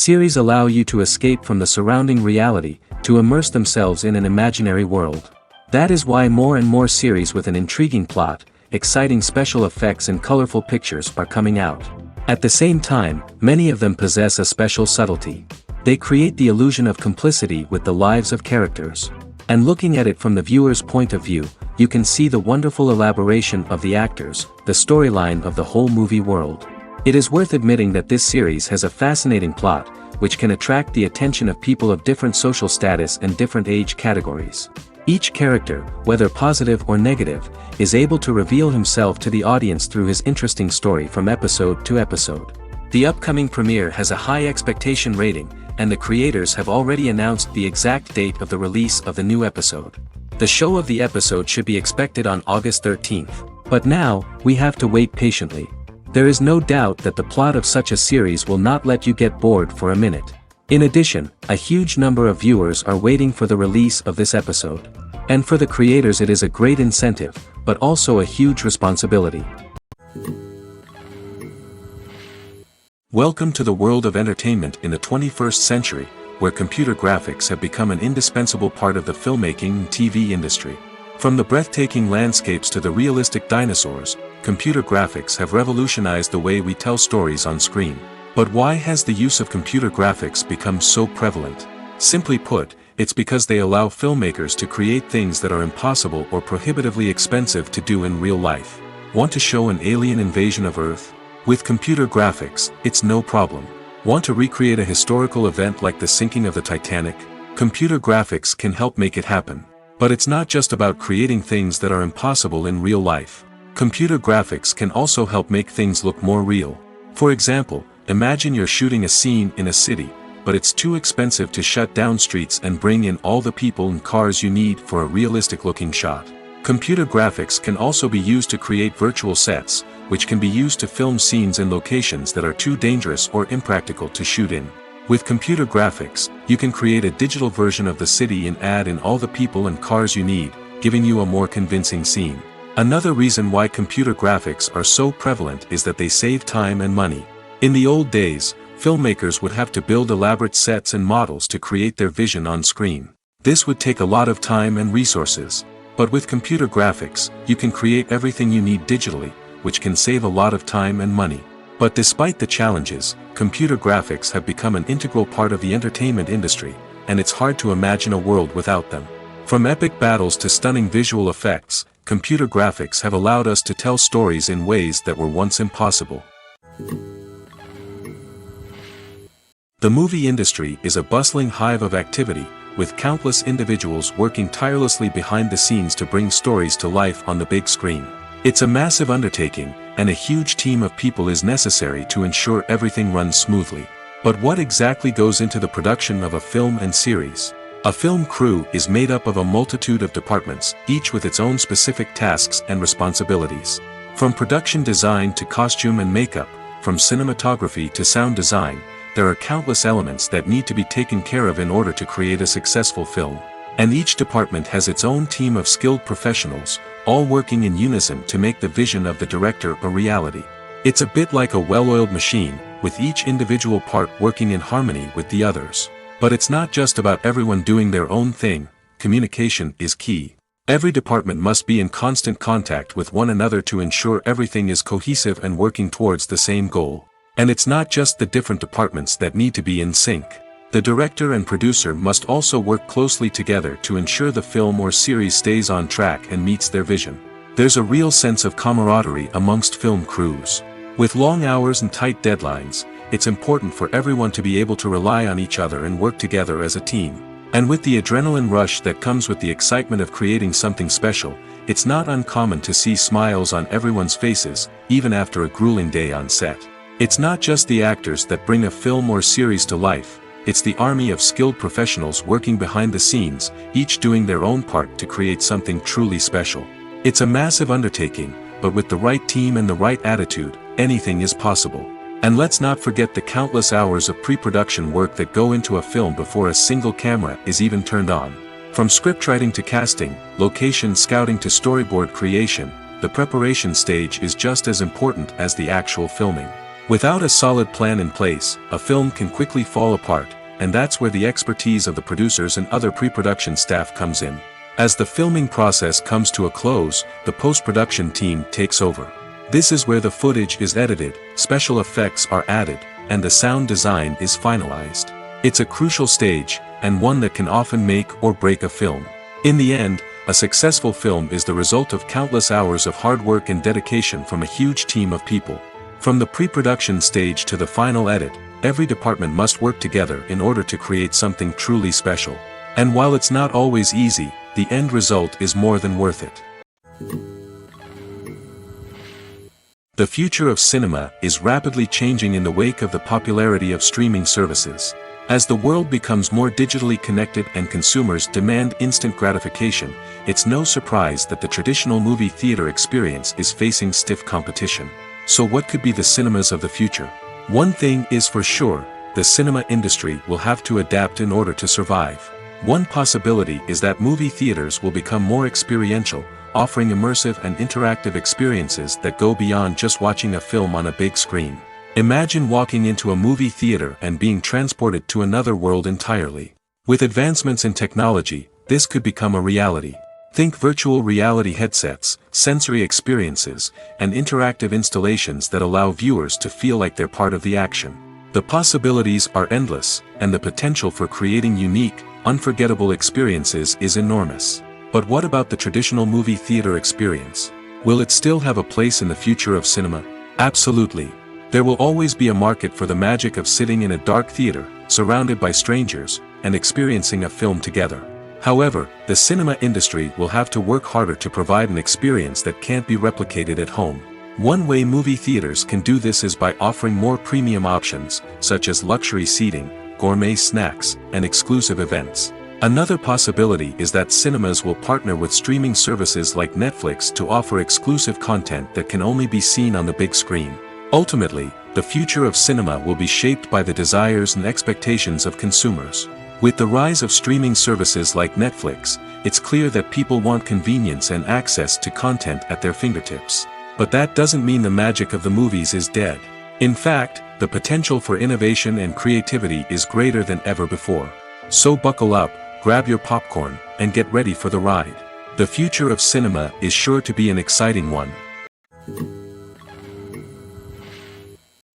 Series allow you to escape from the surrounding reality, to immerse themselves in an imaginary world. That is why more and more series with an intriguing plot, exciting special effects and colorful pictures are coming out. At the same time, many of them possess a special subtlety. They create the illusion of complicity with the lives of characters. And looking at it from the viewer's point of view, you can see the wonderful elaboration of the actors, the storyline of the whole movie world. It is worth admitting that this series has a fascinating plot, which can attract the attention of people of different social status and different age categories. Each character, whether positive or negative, is able to reveal himself to the audience through his interesting story from episode to episode. The upcoming premiere has a high expectation rating, and the creators have already announced the exact date of the release of the new episode. The show of the episode should be expected on August 13th. But now, we have to wait patiently. There is no doubt that the plot of such a series will not let you get bored for a minute. In addition, a huge number of viewers are waiting for the release of this episode. And for the creators it is a great incentive, but also a huge responsibility. Welcome to the world of entertainment in the 21st century, where computer graphics have become an indispensable part of the filmmaking and TV industry. From the breathtaking landscapes to the realistic dinosaurs, computer graphics have revolutionized the way we tell stories on screen. But why has the use of computer graphics become so prevalent? Simply put, it's because they allow filmmakers to create things that are impossible or prohibitively expensive to do in real life. Want to show an alien invasion of Earth? With computer graphics, it's no problem. Want to recreate a historical event like the sinking of the Titanic? Computer graphics can help make it happen. But it's not just about creating things that are impossible in real life. Computer graphics can also help make things look more real. For example, imagine you're shooting a scene in a city, but it's too expensive to shut down streets and bring in all the people and cars you need for a realistic-looking shot. Computer graphics can also be used to create virtual sets, which can be used to film scenes in locations that are too dangerous or impractical to shoot in. With computer graphics, you can create a digital version of the city and add in all the people and cars you need, giving you a more convincing scene. Another reason why computer graphics are so prevalent is that they save time and money. In the old days, filmmakers would have to build elaborate sets and models to create their vision on screen. This would take a lot of time and resources. But with computer graphics, you can create everything you need digitally, which can save a lot of time and money. But despite the challenges, computer graphics have become an integral part of the entertainment industry, and it's hard to imagine a world without them. From epic battles to stunning visual effects, computer graphics have allowed us to tell stories in ways that were once impossible. The movie industry is a bustling hive of activity, with countless individuals working tirelessly behind the scenes to bring stories to life on the big screen. It's a massive undertaking, and a huge team of people is necessary to ensure everything runs smoothly. But what exactly goes into the production of a film and series? A film crew is made up of a multitude of departments, each with its own specific tasks and responsibilities. From production design to costume and makeup, from cinematography to sound design, there are countless elements that need to be taken care of in order to create a successful film. And each department has its own team of skilled professionals, all working in unison to make the vision of the director a reality. It's a bit like a well-oiled machine, with each individual part working in harmony with the others. But it's not just about everyone doing their own thing. Communication is key. Every department must be in constant contact with one another to ensure everything is cohesive and working towards the same goal. And it's not just the different departments that need to be in sync. The director and producer must also work closely together to ensure the film or series stays on track and meets their vision. There's a real sense of camaraderie amongst film crews. With long hours and tight deadlines, it's important for everyone to be able to rely on each other and work together as a team. And with the adrenaline rush that comes with the excitement of creating something special, it's not uncommon to see smiles on everyone's faces, even after a grueling day on set. It's not just the actors that bring a film or series to life, it's the army of skilled professionals working behind the scenes, each doing their own part to create something truly special. It's a massive undertaking, but with the right team and the right attitude, anything is possible. And let's not forget the countless hours of pre-production work that go into a film before a single camera is even turned on. From scriptwriting to casting, location scouting to storyboard creation, the preparation stage is just as important as the actual filming. Without a solid plan in place, a film can quickly fall apart, and that's where the expertise of the producers and other pre-production staff comes in. As the filming process comes to a close, the post-production team takes over. This is where the footage is edited, special effects are added, and the sound design is finalized. It's a crucial stage, and one that can often make or break a film. In the end, a successful film is the result of countless hours of hard work and dedication from a huge team of people. From the pre-production stage to the final edit, every department must work together in order to create something truly special. And while it's not always easy, the end result is more than worth it. The future of cinema is rapidly changing in the wake of the popularity of streaming services. As the world becomes more digitally connected and consumers demand instant gratification, it's no surprise that the traditional movie theater experience is facing stiff competition. So what could be the cinemas of the future? One thing is for sure, the cinema industry will have to adapt in order to survive. One possibility is that movie theaters will become more experiential, offering immersive and interactive experiences that go beyond just watching a film on a big screen. Imagine walking into a movie theater and being transported to another world entirely. With advancements in technology, this could become a reality. Think virtual reality headsets, sensory experiences, and interactive installations that allow viewers to feel like they're part of the action. The possibilities are endless, and the potential for creating unique, unforgettable experiences is enormous. But what about the traditional movie theater experience? Will it still have a place in the future of cinema? Absolutely. There will always be a market for the magic of sitting in a dark theater, surrounded by strangers, and experiencing a film together. However, the cinema industry will have to work harder to provide an experience that can't be replicated at home. One way movie theaters can do this is by offering more premium options, such as luxury seating, gourmet snacks, and exclusive events. Another possibility is that cinemas will partner with streaming services like Netflix to offer exclusive content that can only be seen on the big screen. Ultimately, the future of cinema will be shaped by the desires and expectations of consumers. With the rise of streaming services like Netflix, it's clear that people want convenience and access to content at their fingertips. But that doesn't mean the magic of the movies is dead. In fact, the potential for innovation and creativity is greater than ever before. So buckle up, grab your popcorn, and get ready for the ride. The future of cinema is sure to be an exciting one.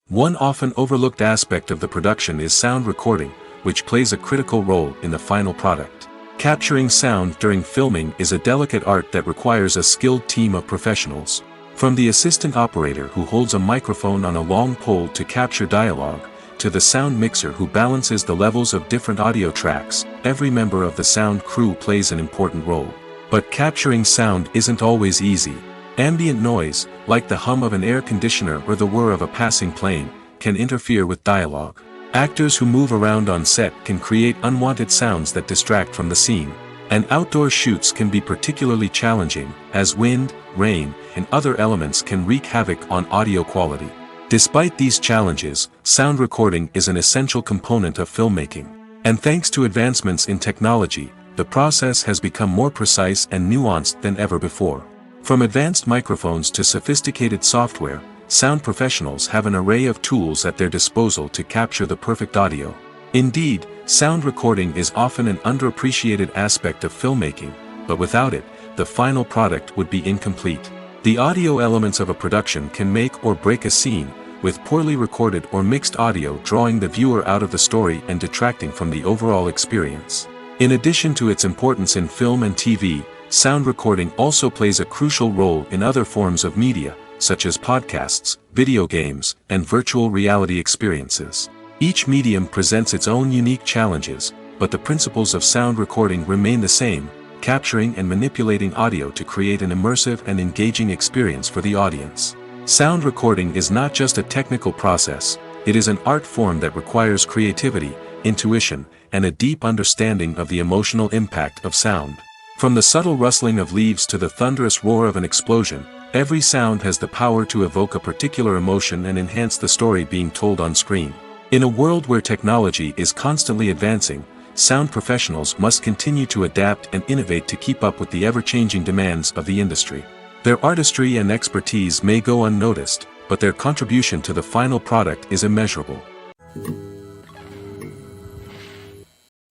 One often overlooked aspect of the production is sound recording, which plays a critical role in the final product. Capturing sound during filming is a delicate art that requires a skilled team of professionals. From the assistant operator who holds a microphone on a long pole to capture dialogue, to the sound mixer who balances the levels of different audio tracks, every member of the sound crew plays an important role. But capturing sound isn't always easy. Ambient noise, like the hum of an air conditioner or the whir of a passing plane, can interfere with dialogue. Actors who move around on set can create unwanted sounds that distract from the scene. And outdoor shoots can be particularly challenging, as wind, rain, and other elements can wreak havoc on audio quality. Despite these challenges, sound recording is an essential component of filmmaking. And thanks to advancements in technology, the process has become more precise and nuanced than ever before. From advanced microphones to sophisticated software, sound professionals have an array of tools at their disposal to capture the perfect audio. Indeed, sound recording is often an underappreciated aspect of filmmaking, but without it, the final product would be incomplete. The audio elements of a production can make or break a scene, with poorly recorded or mixed audio drawing the viewer out of the story and detracting from the overall experience. In addition to its importance in film and TV, sound recording also plays a crucial role in other forms of media, such as podcasts, video games, and virtual reality experiences. Each medium presents its own unique challenges, but the principles of sound recording remain the same, capturing and manipulating audio to create an immersive and engaging experience for the audience. Sound recording is not just a technical process, it is an art form that requires creativity, intuition, and a deep understanding of the emotional impact of sound. From the subtle rustling of leaves to the thunderous roar of an explosion, every sound has the power to evoke a particular emotion and enhance the story being told on screen. In a world where technology is constantly advancing, sound professionals must continue to adapt and innovate to keep up with the ever-changing demands of the industry. Their artistry and expertise may go unnoticed, but their contribution to the final product is immeasurable.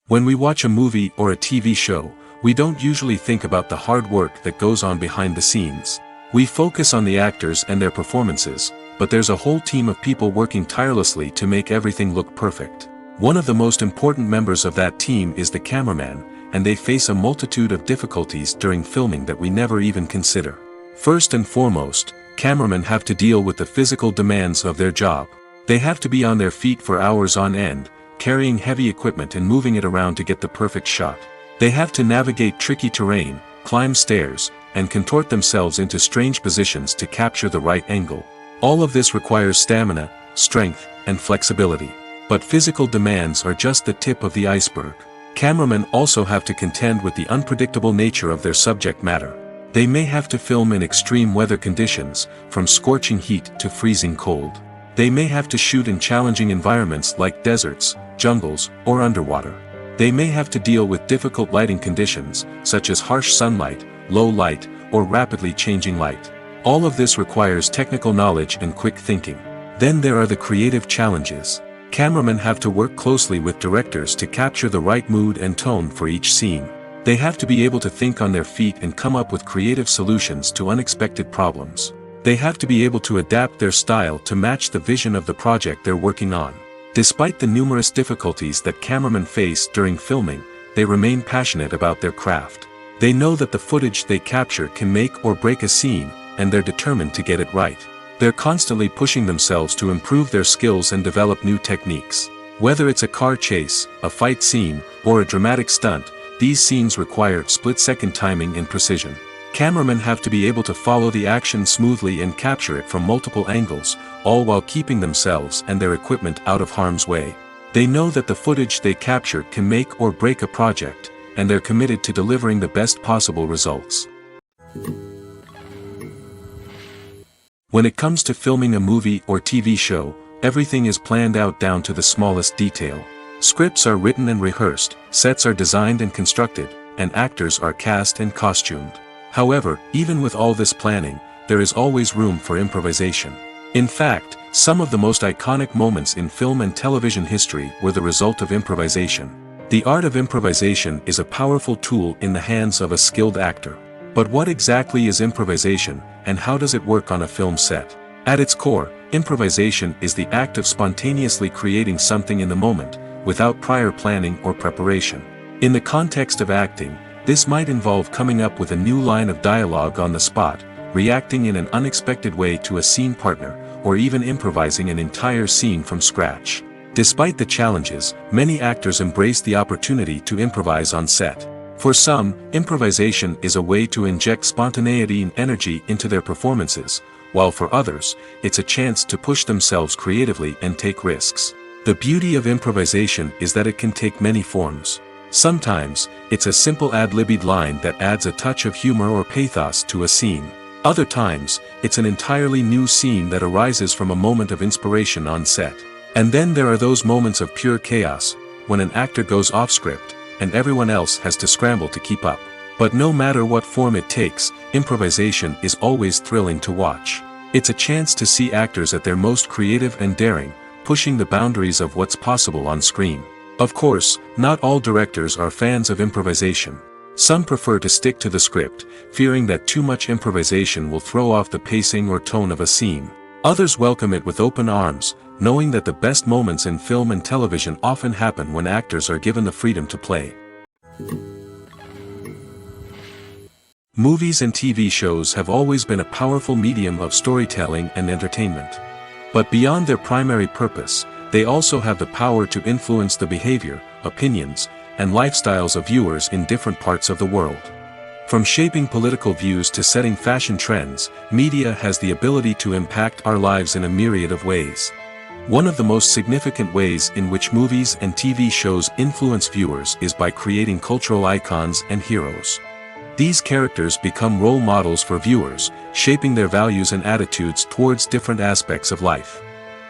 When we watch a movie or a TV show, we don't usually think about the hard work that goes on behind the scenes. We focus on the actors and their performances, but there's a whole team of people working tirelessly to make everything look perfect. One of the most important members of that team is the cameraman, and they face a multitude of difficulties during filming that we never even consider. First and foremost, cameramen have to deal with the physical demands of their job. They have to be on their feet for hours on end, carrying heavy equipment and moving it around to get the perfect shot. They have to navigate tricky terrain, climb stairs, and contort themselves into strange positions to capture the right angle. All of this requires stamina, strength, and flexibility. But physical demands are just the tip of the iceberg. Cameramen also have to contend with the unpredictable nature of their subject matter. They may have to film in extreme weather conditions, from scorching heat to freezing cold. They may have to shoot in challenging environments like deserts, jungles, or underwater. They may have to deal with difficult lighting conditions, such as harsh sunlight, low light, or rapidly changing light. All of this requires technical knowledge and quick thinking. Then there are the creative challenges. Cameramen have to work closely with directors to capture the right mood and tone for each scene. They have to be able to think on their feet and come up with creative solutions to unexpected problems. They have to be able to adapt their style to match the vision of the project they're working on. Despite the numerous difficulties that cameramen face during filming, they remain passionate about their craft. They know that the footage they capture can make or break a scene, and they're determined to get it right. They're constantly pushing themselves to improve their skills and develop new techniques. Whether it's a car chase, a fight scene, or a dramatic stunt, these scenes require split-second timing and precision. Cameramen have to be able to follow the action smoothly and capture it from multiple angles, all while keeping themselves and their equipment out of harm's way. They know that the footage they capture can make or break a project, and they're committed to delivering the best possible results. When it comes to filming a movie or TV show, everything is planned out down to the smallest detail. Scripts are written and rehearsed, sets are designed and constructed, and actors are cast and costumed. However, even with all this planning, there is always room for improvisation. In fact, some of the most iconic moments in film and television history were the result of improvisation. The art of improvisation is a powerful tool in the hands of a skilled actor. But what exactly is improvisation, and how does it work on a film set? At its core, improvisation is the act of spontaneously creating something in the moment, without prior planning or preparation. In the context of acting, this might involve coming up with a new line of dialogue on the spot, reacting in an unexpected way to a scene partner, or even improvising an entire scene from scratch. Despite the challenges, many actors embrace the opportunity to improvise on set. For some, improvisation is a way to inject spontaneity and energy into their performances, while for others, it's a chance to push themselves creatively and take risks. The beauty of improvisation is that it can take many forms. Sometimes, it's a simple ad-libbed line that adds a touch of humor or pathos to a scene. Other times, it's an entirely new scene that arises from a moment of inspiration on set. And then there are those moments of pure chaos, when an actor goes off script, and everyone else has to scramble to keep up. But no matter what form it takes, improvisation is always thrilling to watch. It's a chance to see actors at their most creative and daring, pushing the boundaries of what's possible on screen. Of course, not all directors are fans of improvisation. Some prefer to stick to the script, fearing that too much improvisation will throw off the pacing or tone of a scene. Others welcome it with open arms, knowing that the best moments in film and television often happen when actors are given the freedom to play. Movies and TV shows have always been a powerful medium of storytelling and entertainment. But beyond their primary purpose, they also have the power to influence the behavior, opinions, and lifestyles of viewers in different parts of the world. From shaping political views to setting fashion trends, media has the ability to impact our lives in a myriad of ways. One of the most significant ways in which movies and TV shows influence viewers is by creating cultural icons and heroes. These characters become role models for viewers, shaping their values and attitudes towards different aspects of life.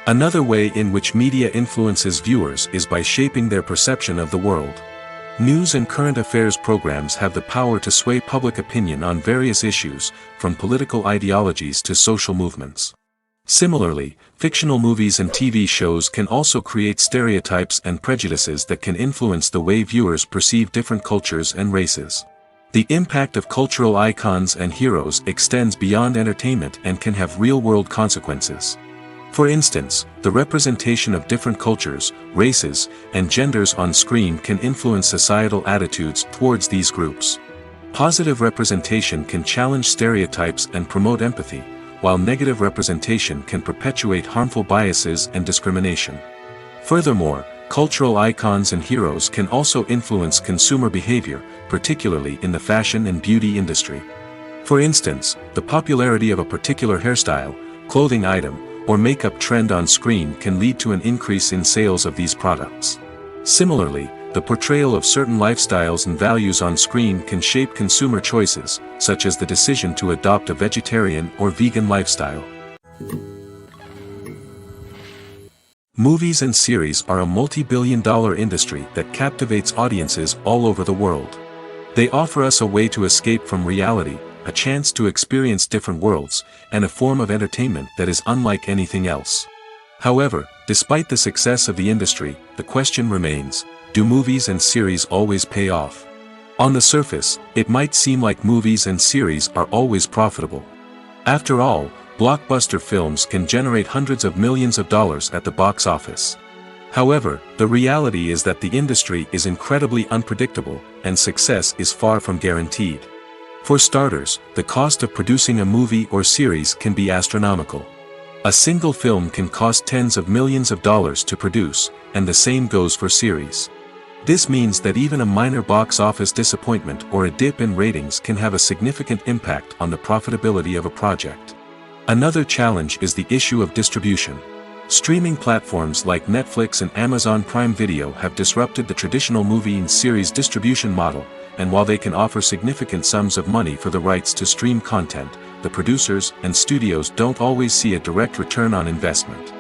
Another way in which media influences viewers is by shaping their perception of the world. News and current affairs programs have the power to sway public opinion on various issues, from political ideologies to social movements. Similarly, fictional movies and TV shows can also create stereotypes and prejudices that can influence the way viewers perceive different cultures and races. The impact of cultural icons and heroes extends beyond entertainment and can have real-world consequences. For instance, the representation of different cultures, races, and genders on screen can influence societal attitudes towards these groups. Positive representation can challenge stereotypes and promote empathy, while negative representation can perpetuate harmful biases and discrimination. Furthermore, cultural icons and heroes can also influence consumer behavior, particularly in the fashion and beauty industry. For instance, the popularity of a particular hairstyle, clothing item, or makeup trend on screen can lead to an increase in sales of these products. Similarly, the portrayal of certain lifestyles and values on screen can shape consumer choices, such as the decision to adopt a vegetarian or vegan lifestyle. Movies and series are a multi-billion-dollar industry that captivates audiences all over the world. They offer us a way to escape from reality, a chance to experience different worlds, and a form of entertainment that is unlike anything else. However, despite the success of the industry, the question remains, do movies and series always pay off? On the surface, it might seem like movies and series are always profitable. After all, blockbuster films can generate hundreds of millions of dollars at the box office. However, the reality is that the industry is incredibly unpredictable, and success is far from guaranteed. For starters, the cost of producing a movie or series can be astronomical. A single film can cost tens of millions of dollars to produce, and the same goes for series. This means that even a minor box office disappointment or a dip in ratings can have a significant impact on the profitability of a project. Another challenge is the issue of distribution. Streaming platforms like Netflix and Amazon Prime Video have disrupted the traditional movie and series distribution model, and while they can offer significant sums of money for the rights to stream content, the producers and studios don't always see a direct return on investment.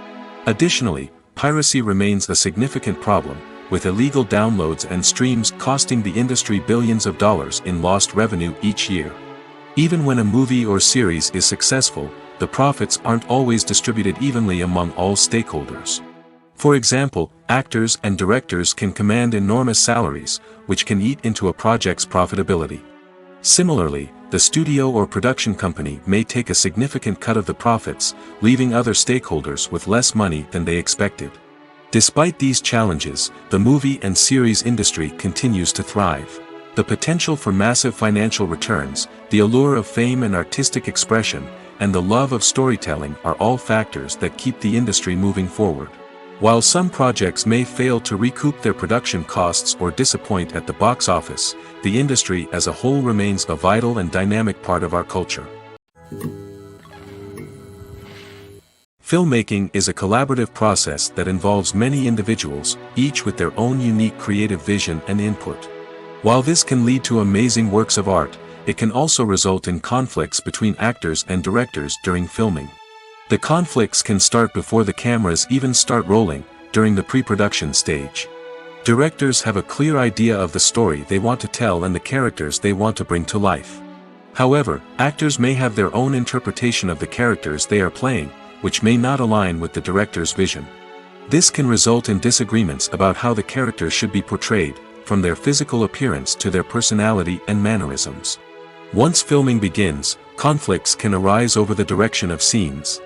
Additionally, piracy remains a significant problem, with illegal downloads and streams costing the industry billions of dollars in lost revenue each year. Even when a movie or series is successful, the profits aren't always distributed evenly among all stakeholders. For example, actors and directors can command enormous salaries, which can eat into a project's profitability. Similarly, the studio or production company may take a significant cut of the profits, leaving other stakeholders with less money than they expected. Despite these challenges, the movie and series industry continues to thrive. The potential for massive financial returns, the allure of fame and artistic expression, and the love of storytelling are all factors that keep the industry moving forward. While some projects may fail to recoup their production costs or disappoint at the box office, the industry as a whole remains a vital and dynamic part of our culture. Filmmaking is a collaborative process that involves many individuals, each with their own unique creative vision and input. While this can lead to amazing works of art, it can also result in conflicts between actors and directors during filming. The conflicts can start before the cameras even start rolling, during the pre-production stage. Directors have a clear idea of the story they want to tell and the characters they want to bring to life. However, actors may have their own interpretation of the characters they are playing, which may not align with the director's vision. This can result in disagreements about how the characters should be portrayed, from their physical appearance to their personality and mannerisms. Once filming begins, conflicts can arise over the direction of scenes.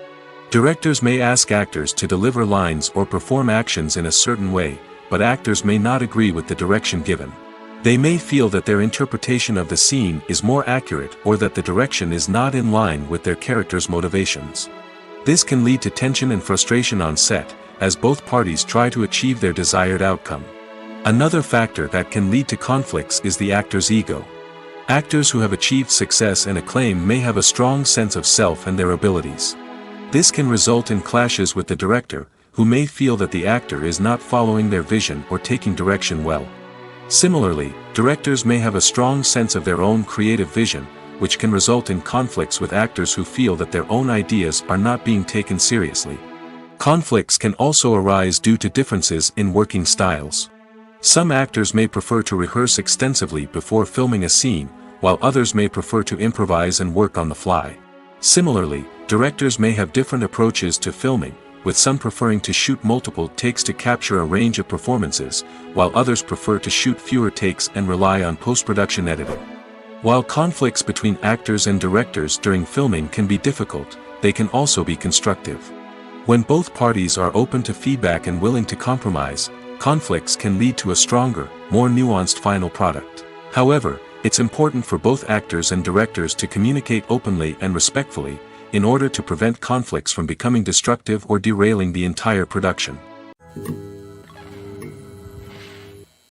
Directors may ask actors to deliver lines or perform actions in a certain way, but actors may not agree with the direction given. They may feel that their interpretation of the scene is more accurate or that the direction is not in line with their character's motivations. This can lead to tension and frustration on set, as both parties try to achieve their desired outcome. Another factor that can lead to conflicts is the actor's ego. Actors who have achieved success and acclaim may have a strong sense of self and their abilities. This can result in clashes with the director, who may feel that the actor is not following their vision or taking direction well. Similarly, directors may have a strong sense of their own creative vision, which can result in conflicts with actors who feel that their own ideas are not being taken seriously. Conflicts can also arise due to differences in working styles. Some actors may prefer to rehearse extensively before filming a scene, while others may prefer to improvise and work on the fly. Similarly, directors may have different approaches to filming, with some preferring to shoot multiple takes to capture a range of performances, while others prefer to shoot fewer takes and rely on post-production editing. While conflicts between actors and directors during filming can be difficult, they can also be constructive. When both parties are open to feedback and willing to compromise, conflicts can lead to a stronger, more nuanced final product. However, it's important for both actors and directors to communicate openly and respectfully, in order to prevent conflicts from becoming destructive or derailing the entire production.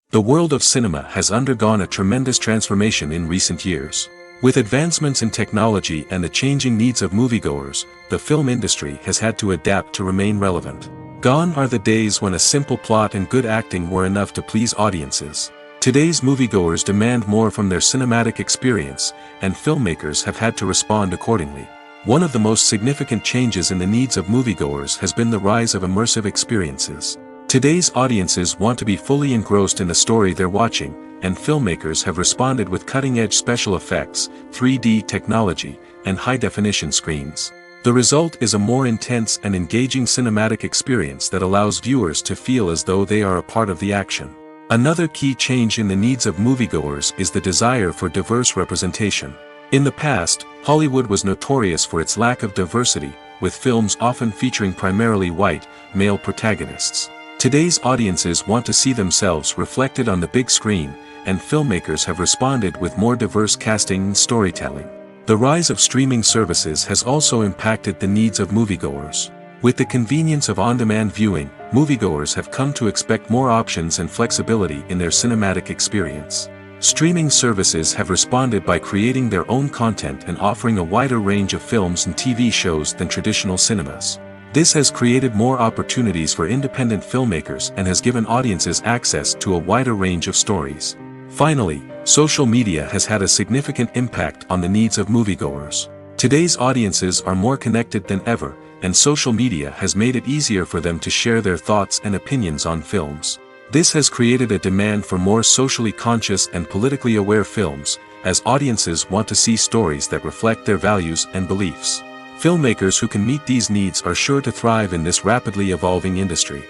The world of cinema has undergone a tremendous transformation in recent years. With advancements in technology and the changing needs of moviegoers, the film industry has had to adapt to remain relevant. Gone are the days when a simple plot and good acting were enough to please audiences. Today's moviegoers demand more from their cinematic experience, and filmmakers have had to respond accordingly. One of the most significant changes in the needs of moviegoers has been the rise of immersive experiences. Today's audiences want to be fully engrossed in the story they're watching, and filmmakers have responded with cutting-edge special effects, 3D technology, and high-definition screens. The result is a more intense and engaging cinematic experience that allows viewers to feel as though they are a part of the action. Another key change in the needs of moviegoers is the desire for diverse representation. In the past, Hollywood was notorious for its lack of diversity, with films often featuring primarily white, male protagonists. Today's audiences want to see themselves reflected on the big screen, and filmmakers have responded with more diverse casting and storytelling. The rise of streaming services has also impacted the needs of moviegoers. With the convenience of on-demand viewing, moviegoers have come to expect more options and flexibility in their cinematic experience. Streaming services have responded by creating their own content and offering a wider range of films and TV shows than traditional cinemas. This has created more opportunities for independent filmmakers and has given audiences access to a wider range of stories. Finally, social media has had a significant impact on the needs of moviegoers. Today's audiences are more connected than ever, and social media has made it easier for them to share their thoughts and opinions on films. This has created a demand for more socially conscious and politically aware films, as audiences want to see stories that reflect their values and beliefs. Filmmakers who can meet these needs are sure to thrive in this rapidly evolving industry.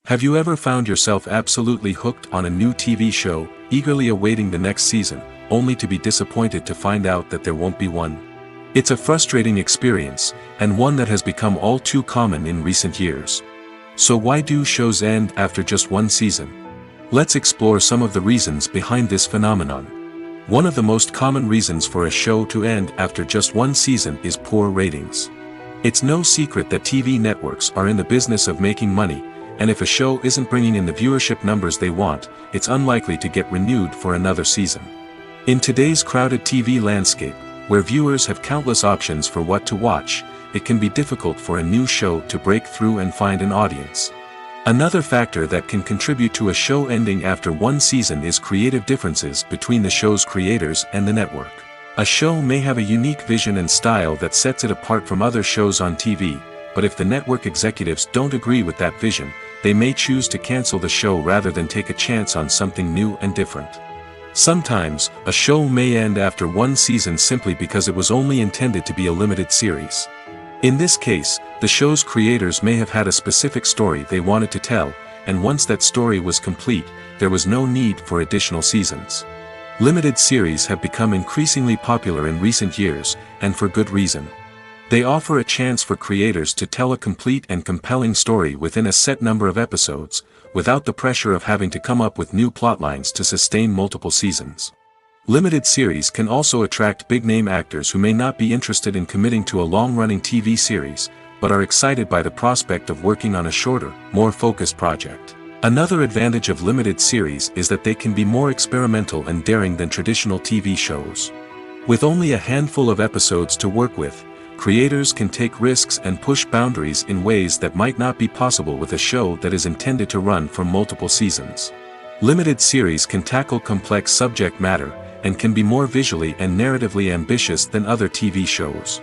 Have you ever found yourself absolutely hooked on a new TV show, eagerly awaiting the next season, only to be disappointed to find out that there won't be one? It's a frustrating experience, and one that has become all too common in recent years. So why do shows end after just one season? Let's explore some of the reasons behind this phenomenon. One of the most common reasons for a show to end after just one season is poor ratings. It's no secret that TV networks are in the business of making money, and if a show isn't bringing in the viewership numbers they want, it's unlikely to get renewed for another season. In today's crowded TV landscape, where viewers have countless options for what to watch, it can be difficult for a new show to break through and find an audience. Another factor that can contribute to a show ending after one season is creative differences between the show's creators and the network. A show may have a unique vision and style that sets it apart from other shows on TV, but if the network executives don't agree with that vision, they may choose to cancel the show rather than take a chance on something new and different. Sometimes, a show may end after one season simply because it was only intended to be a limited series. In this case, the show's creators may have had a specific story they wanted to tell, and once that story was complete, there was no need for additional seasons. Limited series have become increasingly popular in recent years, and for good reason. They offer a chance for creators to tell a complete and compelling story within a set number of episodes, without the pressure of having to come up with new plotlines to sustain multiple seasons. Limited series can also attract big-name actors who may not be interested in committing to a long-running TV series, but are excited by the prospect of working on a shorter, more focused project. Another advantage of limited series is that they can be more experimental and daring than traditional TV shows. With only a handful of episodes to work with, creators can take risks and push boundaries in ways that might not be possible with a show that is intended to run for multiple seasons. Limited series can tackle complex subject matter, and can be more visually and narratively ambitious than other TV shows.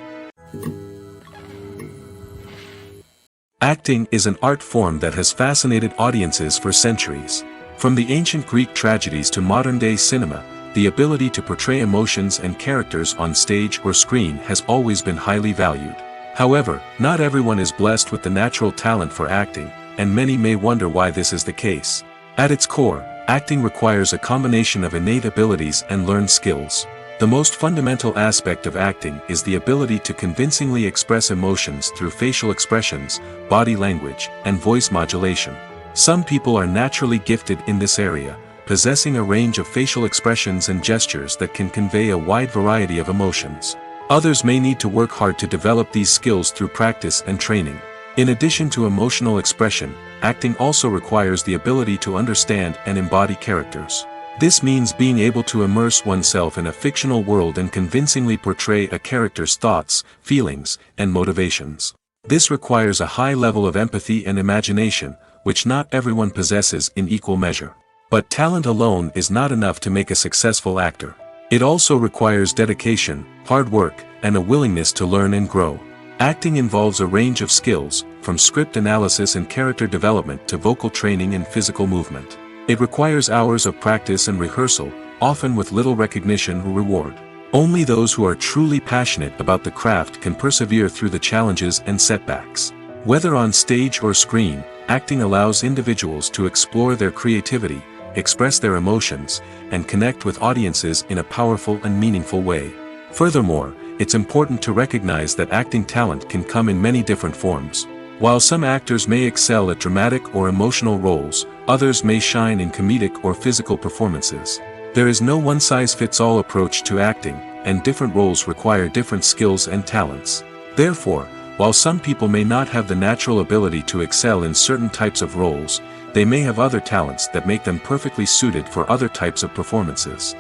Acting is an art form that has fascinated audiences for centuries. From the ancient Greek tragedies to modern-day cinema, the ability to portray emotions and characters on stage or screen has always been highly valued. However, not everyone is blessed with the natural talent for acting, and many may wonder why this is the case. At its core, acting requires a combination of innate abilities and learned skills. The most fundamental aspect of acting is the ability to convincingly express emotions through facial expressions, body language, and voice modulation. Some people are naturally gifted in this area, possessing a range of facial expressions and gestures that can convey a wide variety of emotions. Others may need to work hard to develop these skills through practice and training. In addition to emotional expression, acting also requires the ability to understand and embody characters. This means being able to immerse oneself in a fictional world and convincingly portray a character's thoughts, feelings, and motivations. This requires a high level of empathy and imagination, which not everyone possesses in equal measure. But talent alone is not enough to make a successful actor. It also requires dedication, hard work, and a willingness to learn and grow. Acting involves a range of skills, from script analysis and character development to vocal training and physical movement. It requires hours of practice and rehearsal, often with little recognition or reward. Only those who are truly passionate about the craft can persevere through the challenges and setbacks. Whether on stage or screen, acting allows individuals to explore their creativity, express their emotions, and connect with audiences in a powerful and meaningful way. Furthermore, it's important to recognize that acting talent can come in many different forms. While some actors may excel at dramatic or emotional roles, others may shine in comedic or physical performances. There is no one-size-fits-all approach to acting, and different roles require different skills and talents. Therefore, while some people may not have the natural ability to excel in certain types of roles, they may have other talents that make them perfectly suited for other types of performances.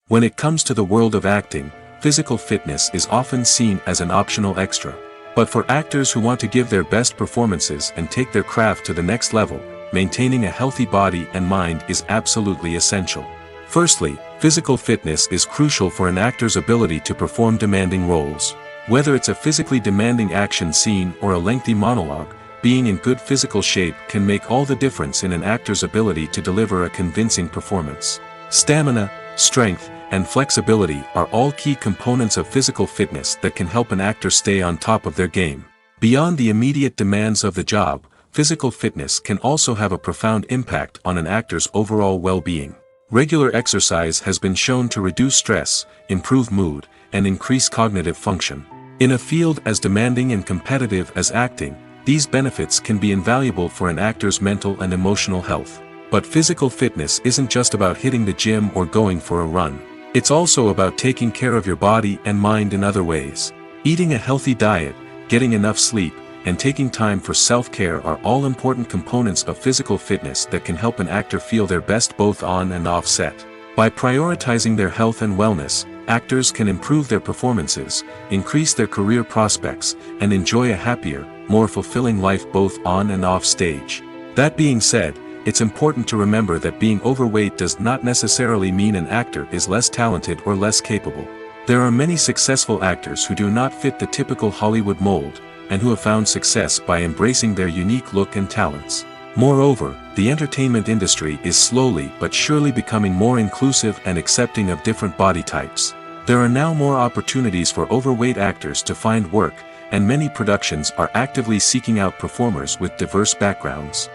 When it comes to the world of acting, physical fitness is often seen as an optional extra. But for actors who want to give their best performances and take their craft to the next level, maintaining a healthy body and mind is absolutely essential. Firstly, physical fitness is crucial for an actor's ability to perform demanding roles. Whether it's a physically demanding action scene or a lengthy monologue, being in good physical shape can make all the difference in an actor's ability to deliver a convincing performance. Stamina, strength, and flexibility are all key components of physical fitness that can help an actor stay on top of their game. Beyond the immediate demands of the job, physical fitness can also have a profound impact on an actor's overall well-being. Regular exercise has been shown to reduce stress, improve mood, and increase cognitive function. In a field as demanding and competitive as acting, these benefits can be invaluable for an actor's mental and emotional health. But physical fitness isn't just about hitting the gym or going for a run. It's also about taking care of your body and mind in other ways. Eating a healthy diet, getting enough sleep, and taking time for self-care are all important components of physical fitness that can help an actor feel their best both on and off set. By prioritizing their health and wellness, actors can improve their performances, increase their career prospects, and enjoy a happier, more fulfilling life both on and off stage. That being said, it's important to remember that being overweight does not necessarily mean an actor is less talented or less capable. There are many successful actors who do not fit the typical Hollywood mold, and who have found success by embracing their unique look and talents. Moreover, the entertainment industry is slowly but surely becoming more inclusive and accepting of different body types. There are now more opportunities for overweight actors to find work, and many productions are actively seeking out performers with diverse backgrounds.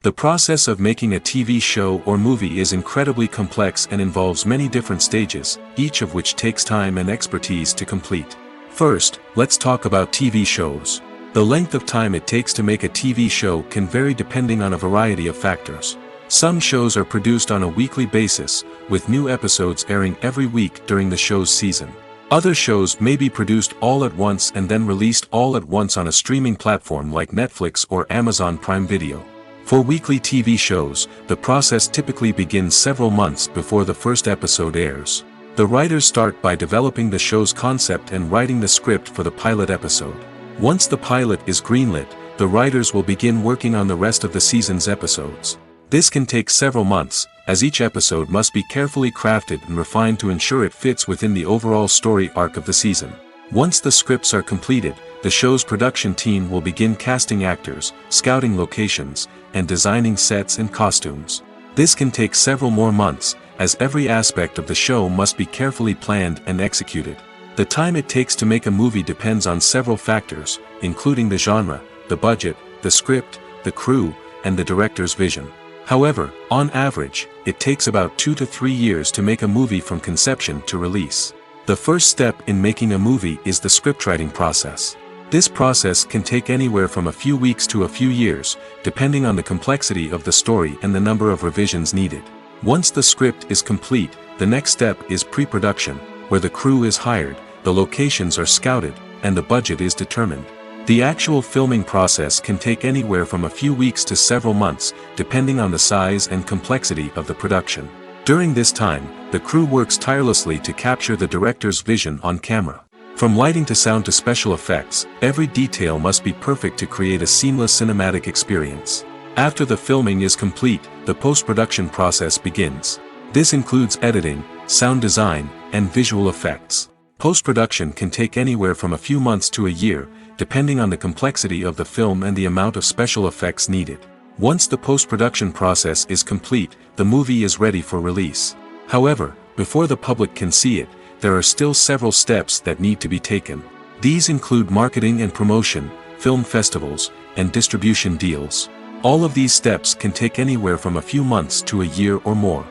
The process of making a TV show or movie is incredibly complex and involves many different stages, each of which takes time and expertise to complete. First, let's talk about TV shows. The length of time it takes to make a TV show can vary depending on a variety of factors. Some shows are produced on a weekly basis, with new episodes airing every week during the show's season. Other shows may be produced all at once and then released all at once on a streaming platform like Netflix or Amazon Prime Video. For weekly TV shows, the process typically begins several months before the first episode airs. The writers start by developing the show's concept and writing the script for the pilot episode. Once the pilot is greenlit, the writers will begin working on the rest of the season's episodes. This can take several months, as each episode must be carefully crafted and refined to ensure it fits within the overall story arc of the season. Once the scripts are completed, the show's production team will begin casting actors, scouting locations, and designing sets and costumes. This can take several more months, as every aspect of the show must be carefully planned and executed. The time it takes to make a movie depends on several factors, including the genre, the budget, the script, the crew, and the director's vision. However, on average, it takes about 2 to 3 years to make a movie from conception to release. The first step in making a movie is the scriptwriting process. This process can take anywhere from a few weeks to a few years, depending on the complexity of the story and the number of revisions needed. Once the script is complete, the next step is pre-production, where the crew is hired, the locations are scouted, and the budget is determined. The actual filming process can take anywhere from a few weeks to several months, depending on the size and complexity of the production. During this time, the crew works tirelessly to capture the director's vision on camera. From lighting to sound to special effects, every detail must be perfect to create a seamless cinematic experience. After the filming is complete, the post-production process begins. This includes editing, sound design, and visual effects. Post-production can take anywhere from a few months to a year, depending on the complexity of the film and the amount of special effects needed. Once the post-production process is complete, the movie is ready for release. However, before the public can see it, there are still several steps that need to be taken. These include marketing and promotion, film festivals, and distribution deals. All of these steps can take anywhere from a few months to a year or more.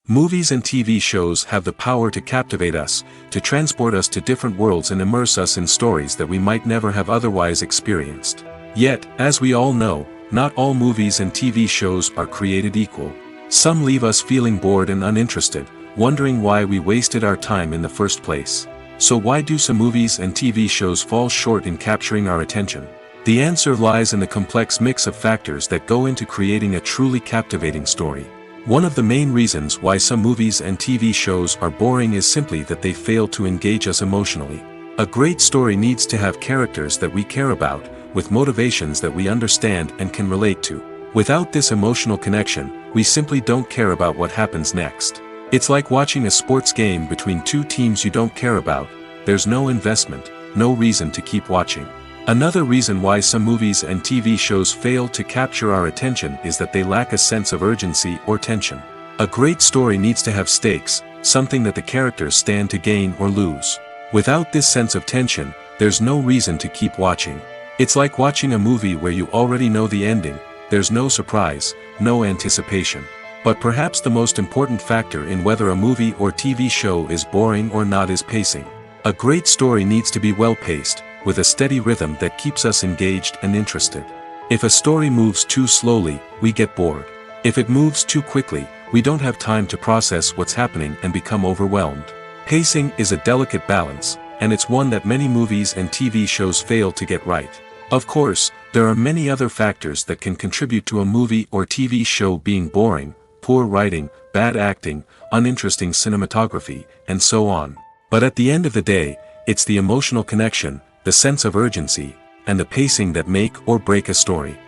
Movies and TV shows have the power to captivate us, to transport us to different worlds and immerse us in stories that we might never have otherwise experienced. Yet, as we all know, not all movies and TV shows are created equal. Some leave us feeling bored and uninterested, wondering why we wasted our time in the first place. So why do some movies and TV shows fall short in capturing our attention? The answer lies in the complex mix of factors that go into creating a truly captivating story. One of the main reasons why some movies and TV shows are boring is simply that they fail to engage us emotionally. A great story needs to have characters that we care about, with motivations that we understand and can relate to. Without this emotional connection, we simply don't care about what happens next. It's like watching a sports game between two teams you don't care about. There's no investment, no reason to keep watching. Another reason why some movies and TV shows fail to capture our attention is that they lack a sense of urgency or tension. A great story needs to have stakes, something that the characters stand to gain or lose. Without this sense of tension, there's no reason to keep watching. It's like watching a movie where you already know the ending. There's no surprise, no anticipation. But perhaps the most important factor in whether a movie or TV show is boring or not is pacing. A great story needs to be well-paced, with a steady rhythm that keeps us engaged and interested. If a story moves too slowly, we get bored. If it moves too quickly, we don't have time to process what's happening and become overwhelmed. Pacing is a delicate balance, and it's one that many movies and TV shows fail to get right. Of course, there are many other factors that can contribute to a movie or TV show being boring: poor writing, bad acting, uninteresting cinematography, and so on. But at the end of the day, it's the emotional connection, the sense of urgency, and the pacing that make or break a story.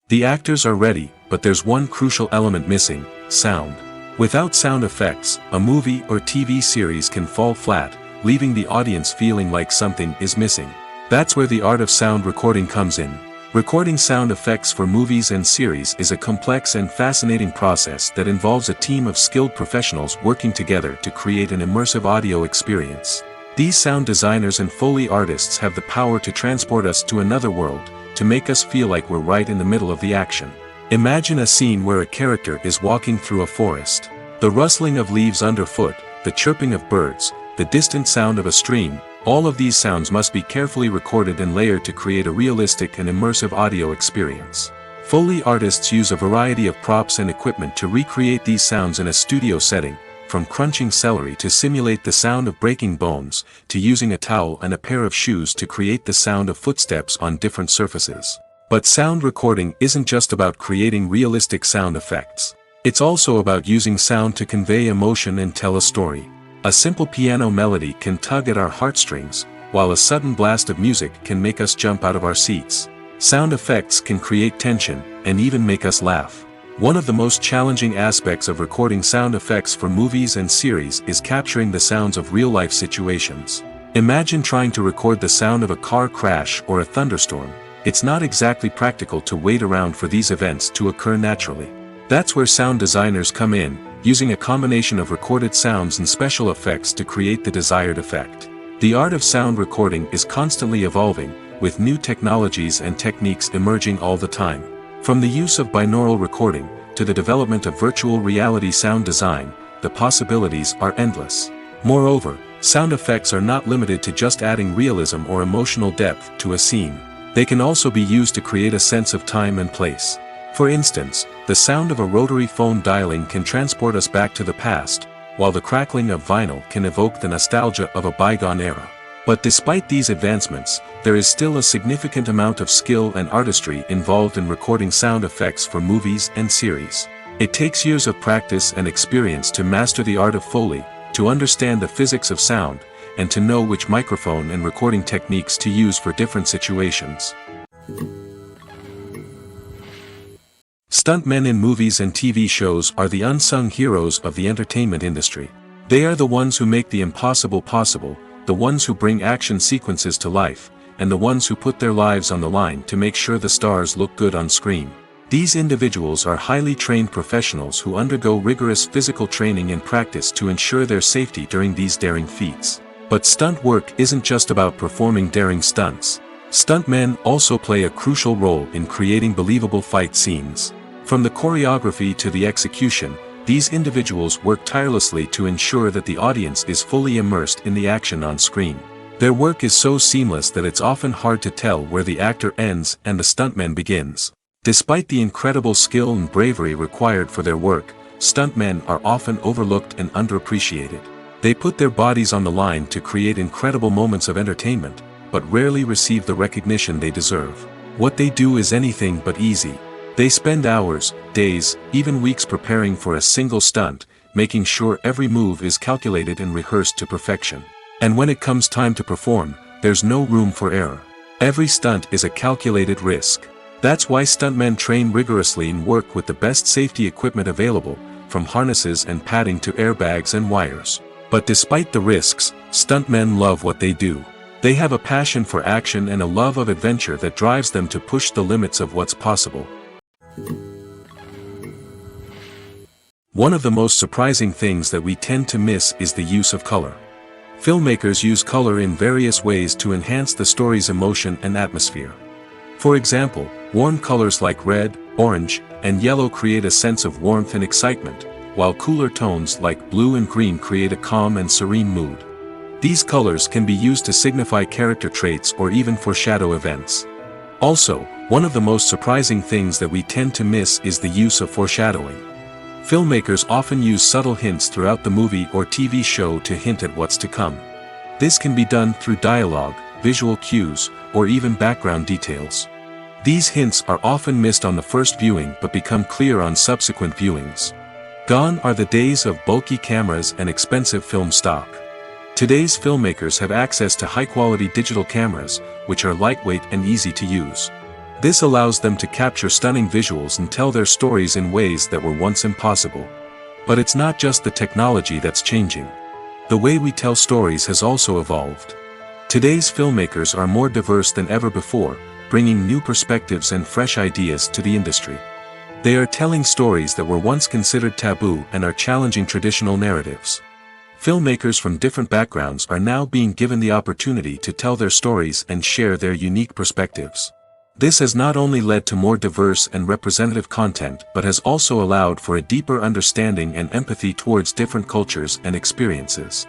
The actors are ready, but there's one crucial element missing: sound. Without sound effects, a movie or TV series can fall flat, leaving the audience feeling like something is missing. That's where the art of sound recording comes in. Recording sound effects for movies and series is a complex and fascinating process that involves a team of skilled professionals working together to create an immersive audio experience. These sound designers and Foley artists have the power to transport us to another world, to make us feel like we're right in the middle of the action. Imagine a scene where a character is walking through a forest. The rustling of leaves underfoot, the chirping of birds, the distant sound of a stream, all of these sounds must be carefully recorded and layered to create a realistic and immersive audio experience. Foley artists use a variety of props and equipment to recreate these sounds in a studio setting, from crunching celery to simulate the sound of breaking bones, to using a towel and a pair of shoes to create the sound of footsteps on different surfaces. But sound recording isn't just about creating realistic sound effects. It's also about using sound to convey emotion and tell a story. A simple piano melody can tug at our heartstrings, while a sudden blast of music can make us jump out of our seats. Sound effects can create tension, and even make us laugh. One of the most challenging aspects of recording sound effects for movies and series is capturing the sounds of real-life situations. Imagine trying to record the sound of a car crash or a thunderstorm. It's not exactly practical to wait around for these events to occur naturally. That's where sound designers come in, using a combination of recorded sounds and special effects to create the desired effect. The art of sound recording is constantly evolving, with new technologies and techniques emerging all the time. From the use of binaural recording, to the development of virtual reality sound design, the possibilities are endless. Moreover, sound effects are not limited to just adding realism or emotional depth to a scene. They can also be used to create a sense of time and place. For instance, the sound of a rotary phone dialing can transport us back to the past, while the crackling of vinyl can evoke the nostalgia of a bygone era. But despite these advancements, there is still a significant amount of skill and artistry involved in recording sound effects for movies and series. It takes years of practice and experience to master the art of Foley, to understand the physics of sound, and to know which microphone and recording techniques to use for different situations. Stuntmen in movies and TV shows are the unsung heroes of the entertainment industry. They are the ones who make the impossible possible, the ones who bring action sequences to life, and the ones who put their lives on the line to make sure the stars look good on screen. These individuals are highly trained professionals who undergo rigorous physical training and practice to ensure their safety during these daring feats. But stunt work isn't just about performing daring stunts. Stuntmen also play a crucial role in creating believable fight scenes. From the choreography to the execution, these individuals work tirelessly to ensure that the audience is fully immersed in the action on screen. Their work is so seamless that it's often hard to tell where the actor ends and the stuntman begins. Despite the incredible skill and bravery required for their work, stuntmen are often overlooked and underappreciated. They put their bodies on the line to create incredible moments of entertainment, but rarely receive the recognition they deserve. What they do is anything but easy. They spend hours, days, even weeks preparing for a single stunt, making sure every move is calculated and rehearsed to perfection. And when it comes time to perform, there's no room for error. Every stunt is a calculated risk. That's why stuntmen train rigorously and work with the best safety equipment available, from harnesses and padding to airbags and wires. But despite the risks, stuntmen love what they do. They have a passion for action and a love of adventure that drives them to push the limits of what's possible. One of the most surprising things that we tend to miss is the use of color. Filmmakers use color in various ways to enhance the story's emotion and atmosphere. For example, warm colors like red, orange, and yellow create a sense of warmth and excitement, while cooler tones like blue and green create a calm and serene mood. These colors can be used to signify character traits or even foreshadow events. Also, one of the most surprising things that we tend to miss is the use of foreshadowing. Filmmakers often use subtle hints throughout the movie or TV show to hint at what's to come. This can be done through dialogue, visual cues, or even background details. These hints are often missed on the first viewing but become clear on subsequent viewings. Gone are the days of bulky cameras and expensive film stock. Today's filmmakers have access to high-quality digital cameras, which are lightweight and easy to use. This allows them to capture stunning visuals and tell their stories in ways that were once impossible. But it's not just the technology that's changing. The way we tell stories has also evolved. Today's filmmakers are more diverse than ever before, bringing new perspectives and fresh ideas to the industry. They are telling stories that were once considered taboo and are challenging traditional narratives. Filmmakers from different backgrounds are now being given the opportunity to tell their stories and share their unique perspectives. This has not only led to more diverse and representative content but has also allowed for a deeper understanding and empathy towards different cultures and experiences.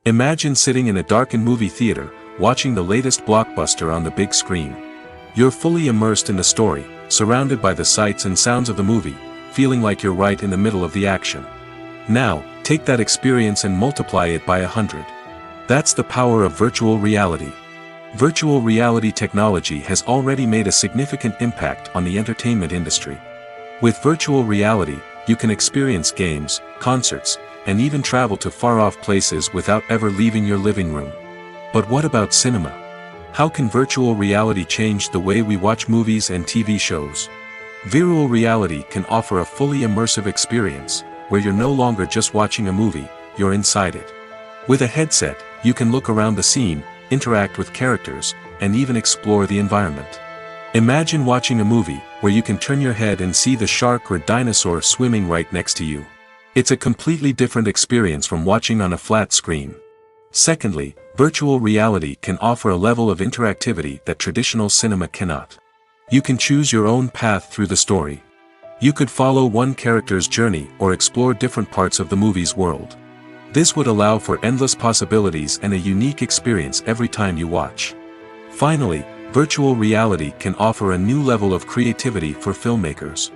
Imagine sitting in a darkened movie theater, watching the latest blockbuster on the big screen. You're fully immersed in the story, surrounded by the sights and sounds of the movie, feeling like you're right in the middle of the action. Now, take that experience and multiply it by 100. That's the power of virtual reality. Virtual reality technology has already made a significant impact on the entertainment industry. With virtual reality, you can experience games, concerts, and even travel to far-off places without ever leaving your living room. But what about cinema? How can virtual reality change the way we watch movies and TV shows? Virtual reality can offer a fully immersive experience, where you're no longer just watching a movie, you're inside it. With a headset, you can look around the scene, interact with characters, and even explore the environment. Imagine watching a movie, where you can turn your head and see the shark or dinosaur swimming right next to you. It's a completely different experience from watching on a flat screen. Secondly, virtual reality can offer a level of interactivity that traditional cinema cannot. You can choose your own path through the story. You could follow one character's journey or explore different parts of the movie's world. This would allow for endless possibilities and a unique experience every time you watch. Finally, virtual reality can offer a new level of creativity for filmmakers.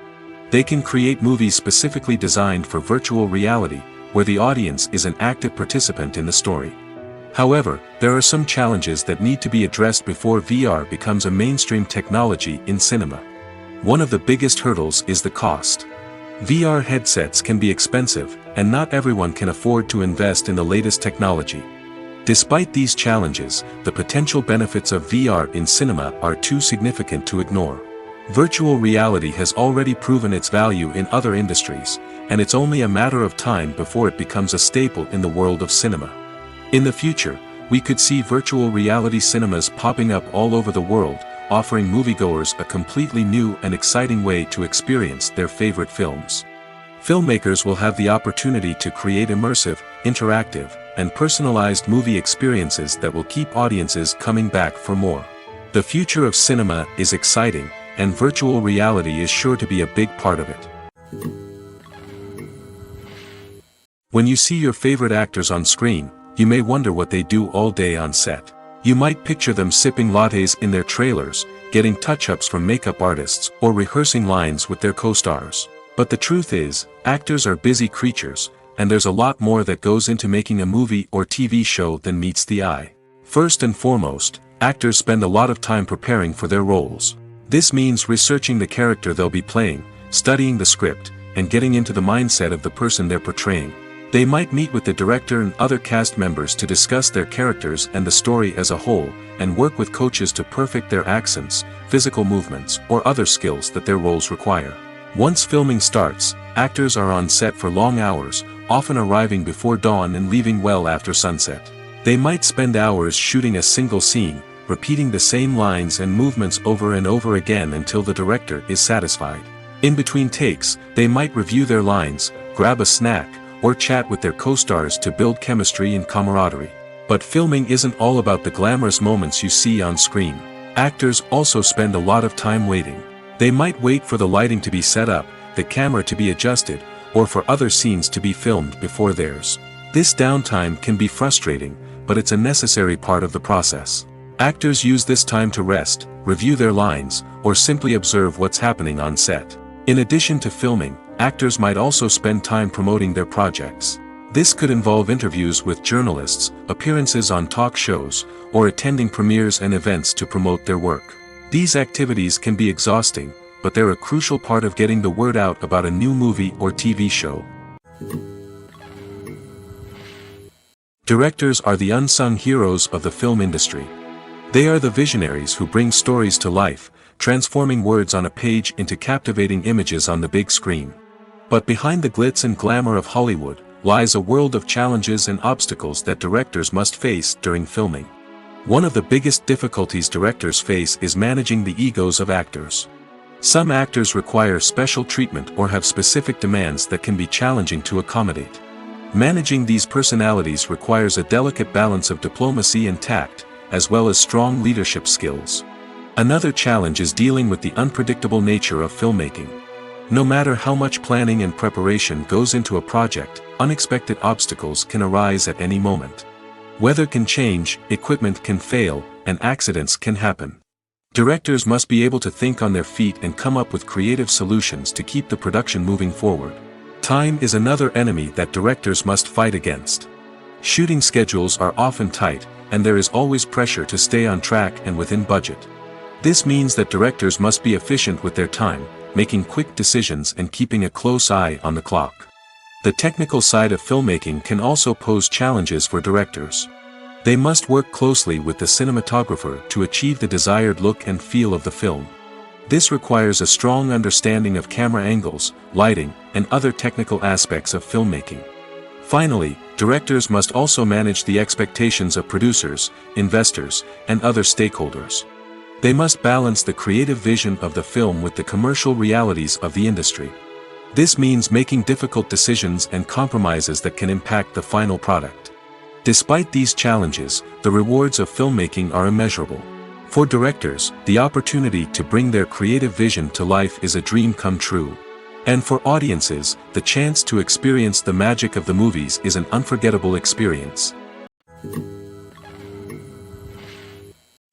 They can create movies specifically designed for virtual reality, where the audience is an active participant in the story. However, there are some challenges that need to be addressed before VR becomes a mainstream technology in cinema. One of the biggest hurdles is the cost. VR headsets can be expensive, and not everyone can afford to invest in the latest technology. Despite these challenges, the potential benefits of VR in cinema are too significant to ignore. Virtual reality has already proven its value in other industries, and it's only a matter of time before it becomes a staple in the world of cinema. In the future, we could see virtual reality cinemas popping up all over the world, offering moviegoers a completely new and exciting way to experience their favorite films. Filmmakers will have the opportunity to create immersive, interactive, and personalized movie experiences that will keep audiences coming back for more. The future of cinema is exciting, and virtual reality is sure to be a big part of it. When you see your favorite actors on screen, you may wonder what they do all day on set. You might picture them sipping lattes in their trailers, getting touch-ups from makeup artists, or rehearsing lines with their co-stars. But the truth is, actors are busy creatures, and there's a lot more that goes into making a movie or TV show than meets the eye. First and foremost, actors spend a lot of time preparing for their roles. This means researching the character they'll be playing, studying the script, and getting into the mindset of the person they're portraying. They might meet with the director and other cast members to discuss their characters and the story as a whole, and work with coaches to perfect their accents, physical movements, or other skills that their roles require. Once filming starts, actors are on set for long hours, often arriving before dawn and leaving well after sunset. They might spend hours shooting a single scene, repeating the same lines and movements over and over again until the director is satisfied. In between takes, they might review their lines, grab a snack, or chat with their co-stars to build chemistry and camaraderie. But filming isn't all about the glamorous moments you see on screen. Actors also spend a lot of time waiting. They might wait for the lighting to be set up, the camera to be adjusted, or for other scenes to be filmed before theirs. This downtime can be frustrating, but it's a necessary part of the process. Actors use this time to rest, review their lines, or simply observe what's happening on set. In addition to filming, actors might also spend time promoting their projects. This could involve interviews with journalists, appearances on talk shows, or attending premieres and events to promote their work. These activities can be exhausting, but they're a crucial part of getting the word out about a new movie or TV show. Directors are the unsung heroes of the film industry. They are the visionaries who bring stories to life, transforming words on a page into captivating images on the big screen. But behind the glitz and glamour of Hollywood lies a world of challenges and obstacles that directors must face during filming. One of the biggest difficulties directors face is managing the egos of actors. Some actors require special treatment or have specific demands that can be challenging to accommodate. Managing these personalities requires a delicate balance of diplomacy and tact, as well as strong leadership skills. Another challenge is dealing with the unpredictable nature of filmmaking. No matter how much planning and preparation goes into a project, unexpected obstacles can arise at any moment. Weather can change, equipment can fail, and accidents can happen. Directors must be able to think on their feet and come up with creative solutions to keep the production moving forward. Time is another enemy that directors must fight against. Shooting schedules are often tight, and there is always pressure to stay on track and within budget. This means that directors must be efficient with their time, making quick decisions and keeping a close eye on the clock. The technical side of filmmaking can also pose challenges for directors. They must work closely with the cinematographer to achieve the desired look and feel of the film. This requires a strong understanding of camera angles, lighting, and other technical aspects of filmmaking. Finally, directors must also manage the expectations of producers, investors, and other stakeholders. They must balance the creative vision of the film with the commercial realities of the industry. This means making difficult decisions and compromises that can impact the final product. Despite these challenges, the rewards of filmmaking are immeasurable. For directors, the opportunity to bring their creative vision to life is a dream come true. And for audiences, the chance to experience the magic of the movies is an unforgettable experience.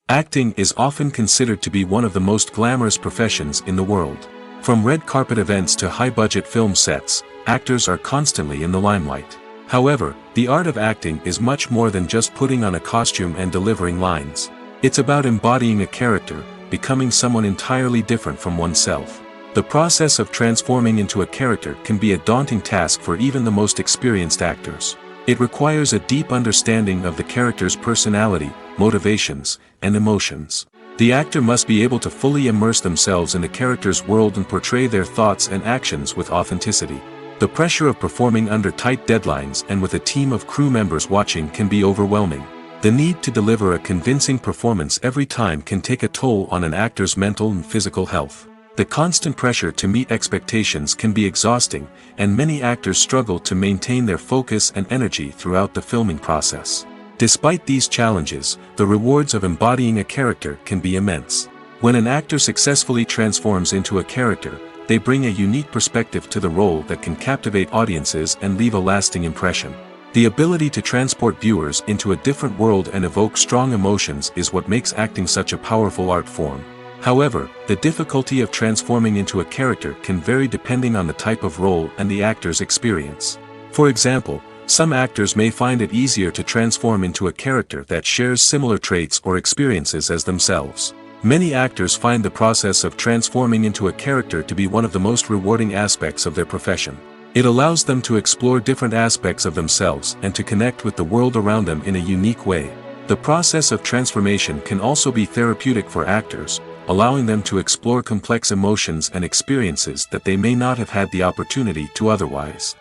Acting is often considered to be one of the most glamorous professions in the world. From red carpet events to high-budget film sets, actors are constantly in the limelight. However, the art of acting is much more than just putting on a costume and delivering lines. It's about embodying a character, becoming someone entirely different from oneself. The process of transforming into a character can be a daunting task for even the most experienced actors. It requires a deep understanding of the character's personality, motivations, and emotions. The actor must be able to fully immerse themselves in the character's world and portray their thoughts and actions with authenticity. The pressure of performing under tight deadlines and with a team of crew members watching can be overwhelming. The need to deliver a convincing performance every time can take a toll on an actor's mental and physical health. The constant pressure to meet expectations can be exhausting, and many actors struggle to maintain their focus and energy throughout the filming process. Despite these challenges, the rewards of embodying a character can be immense. When an actor successfully transforms into a character, they bring a unique perspective to the role that can captivate audiences and leave a lasting impression. The ability to transport viewers into a different world and evoke strong emotions is what makes acting such a powerful art form. However, the difficulty of transforming into a character can vary depending on the type of role and the actor's experience. For example, some actors may find it easier to transform into a character that shares similar traits or experiences as themselves. Many actors find the process of transforming into a character to be one of the most rewarding aspects of their profession. It allows them to explore different aspects of themselves and to connect with the world around them in a unique way. The process of transformation can also be therapeutic for actors, allowing them to explore complex emotions and experiences that they may not have had the opportunity to otherwise.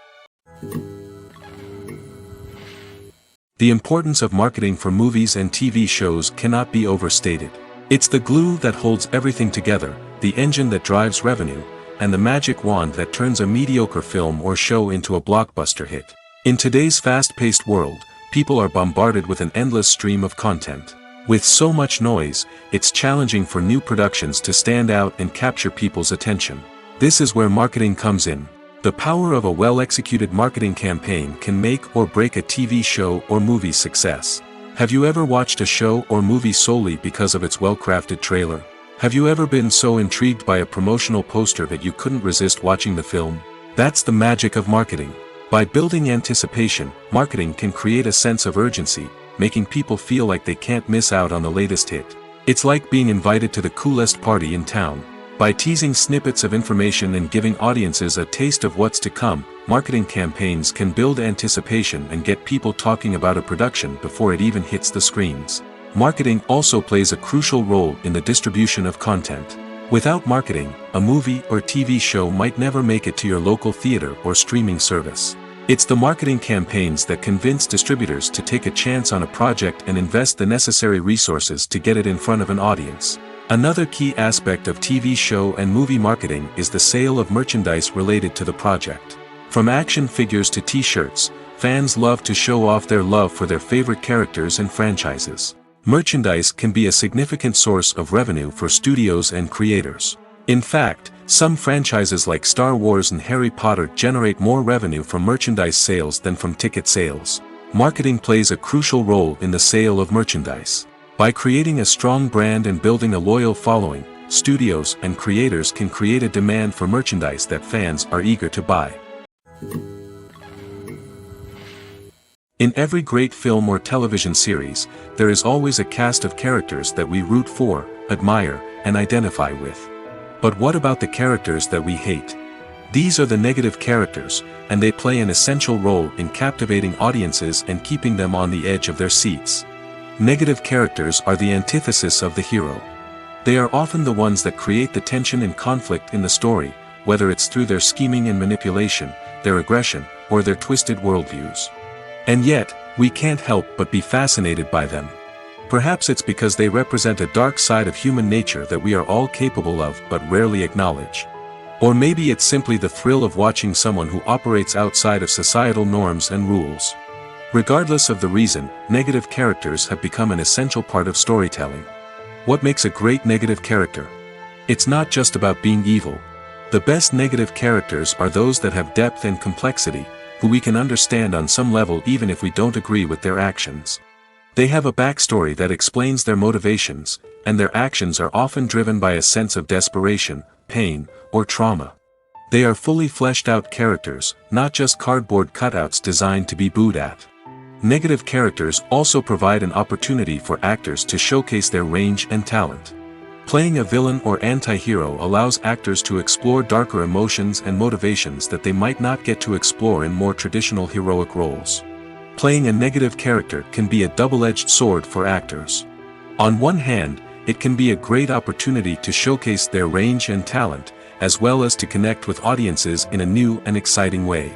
The importance of marketing for movies and TV shows cannot be overstated. It's the glue that holds everything together, the engine that drives revenue, and the magic wand that turns a mediocre film or show into a blockbuster hit. In today's fast-paced world, people are bombarded with an endless stream of content. With so much noise, it's challenging for new productions to stand out and capture people's attention. This is where marketing comes in. The power of a well-executed marketing campaign can make or break a TV show or movie's success. Have you ever watched a show or movie solely because of its well-crafted trailer? Have you ever been so intrigued by a promotional poster that you couldn't resist watching the film? That's the magic of marketing. By building anticipation, marketing can create a sense of urgency, making people feel like they can't miss out on the latest hit. It's like being invited to the coolest party in town. By teasing snippets of information and giving audiences a taste of what's to come, marketing campaigns can build anticipation and get people talking about a production before it even hits the screens. Marketing also plays a crucial role in the distribution of content. Without marketing, a movie or TV show might never make it to your local theater or streaming service. It's the marketing campaigns that convince distributors to take a chance on a project and invest the necessary resources to get it in front of an audience. Another key aspect of TV show and movie marketing is the sale of merchandise related to the project. From action figures to t-shirts, fans love to show off their love for their favorite characters and franchises. Merchandise can be a significant source of revenue for studios and creators. In fact, some franchises like Star Wars and Harry Potter generate more revenue from merchandise sales than from ticket sales. Marketing plays a crucial role in the sale of merchandise. By creating a strong brand and building a loyal following, studios and creators can create a demand for merchandise that fans are eager to buy. In every great film or television series, there is always a cast of characters that we root for, admire, and identify with. But what about the characters that we hate? These are the negative characters, and they play an essential role in captivating audiences and keeping them on the edge of their seats. Negative characters are the antithesis of the hero. They are often the ones that create the tension and conflict in the story, whether it's through their scheming and manipulation, their aggression, or their twisted worldviews. And yet, we can't help but be fascinated by them. Perhaps it's because they represent a dark side of human nature that we are all capable of but rarely acknowledge. Or maybe it's simply the thrill of watching someone who operates outside of societal norms and rules. Regardless of the reason, negative characters have become an essential part of storytelling. What makes a great negative character? It's not just about being evil. The best negative characters are those that have depth and complexity, who we can understand on some level even if we don't agree with their actions. They have a backstory that explains their motivations, and their actions are often driven by a sense of desperation, pain, or trauma. They are fully fleshed out characters, not just cardboard cutouts designed to be booed at. Negative characters also provide an opportunity for actors to showcase their range and talent. Playing a villain or anti-hero allows actors to explore darker emotions and motivations that they might not get to explore in more traditional heroic roles. Playing a negative character can be a double-edged sword for actors. On one hand, it can be a great opportunity to showcase their range and talent, as well as to connect with audiences in a new and exciting way.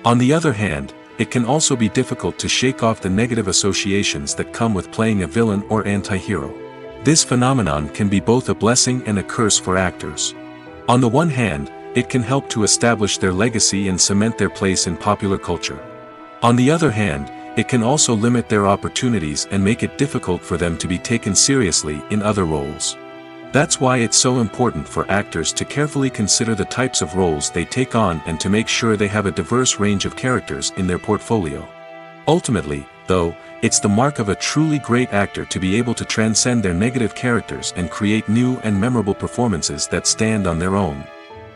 On the other hand, it can also be difficult to shake off the negative associations that come with playing a villain or anti-hero. This phenomenon can be both a blessing and a curse for actors. On the one hand, it can help to establish their legacy and cement their place in popular culture. On the other hand, it can also limit their opportunities and make it difficult for them to be taken seriously in other roles. That's why it's so important for actors to carefully consider the types of roles they take on and to make sure they have a diverse range of characters in their portfolio. Ultimately, though, it's the mark of a truly great actor to be able to transcend their negative characters and create new and memorable performances that stand on their own.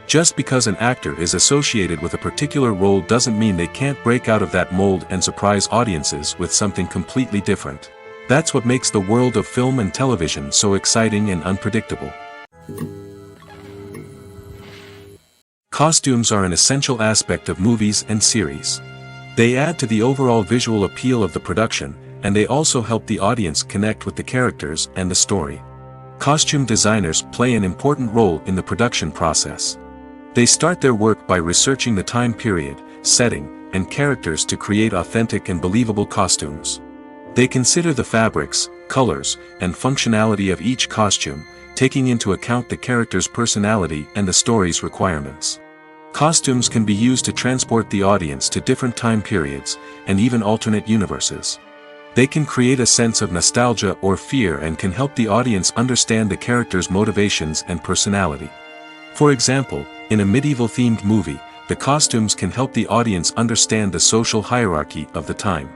Just because an actor is associated with a particular role doesn't mean they can't break out of that mold and surprise audiences with something completely different. That's what makes the world of film and television so exciting and unpredictable. Costumes are an essential aspect of movies and series. They add to the overall visual appeal of the production, and they also help the audience connect with the characters and the story. Costume designers play an important role in the production process. They start their work by researching the time period, setting, and characters to create authentic and believable costumes. They consider the fabrics, colors, and functionality of each costume, taking into account the character's personality and the story's requirements. Costumes can be used to transport the audience to different time periods, and even alternate universes. They can create a sense of nostalgia or fear and can help the audience understand the character's motivations and personality. For example, in a medieval-themed movie, the costumes can help the audience understand the social hierarchy of the time.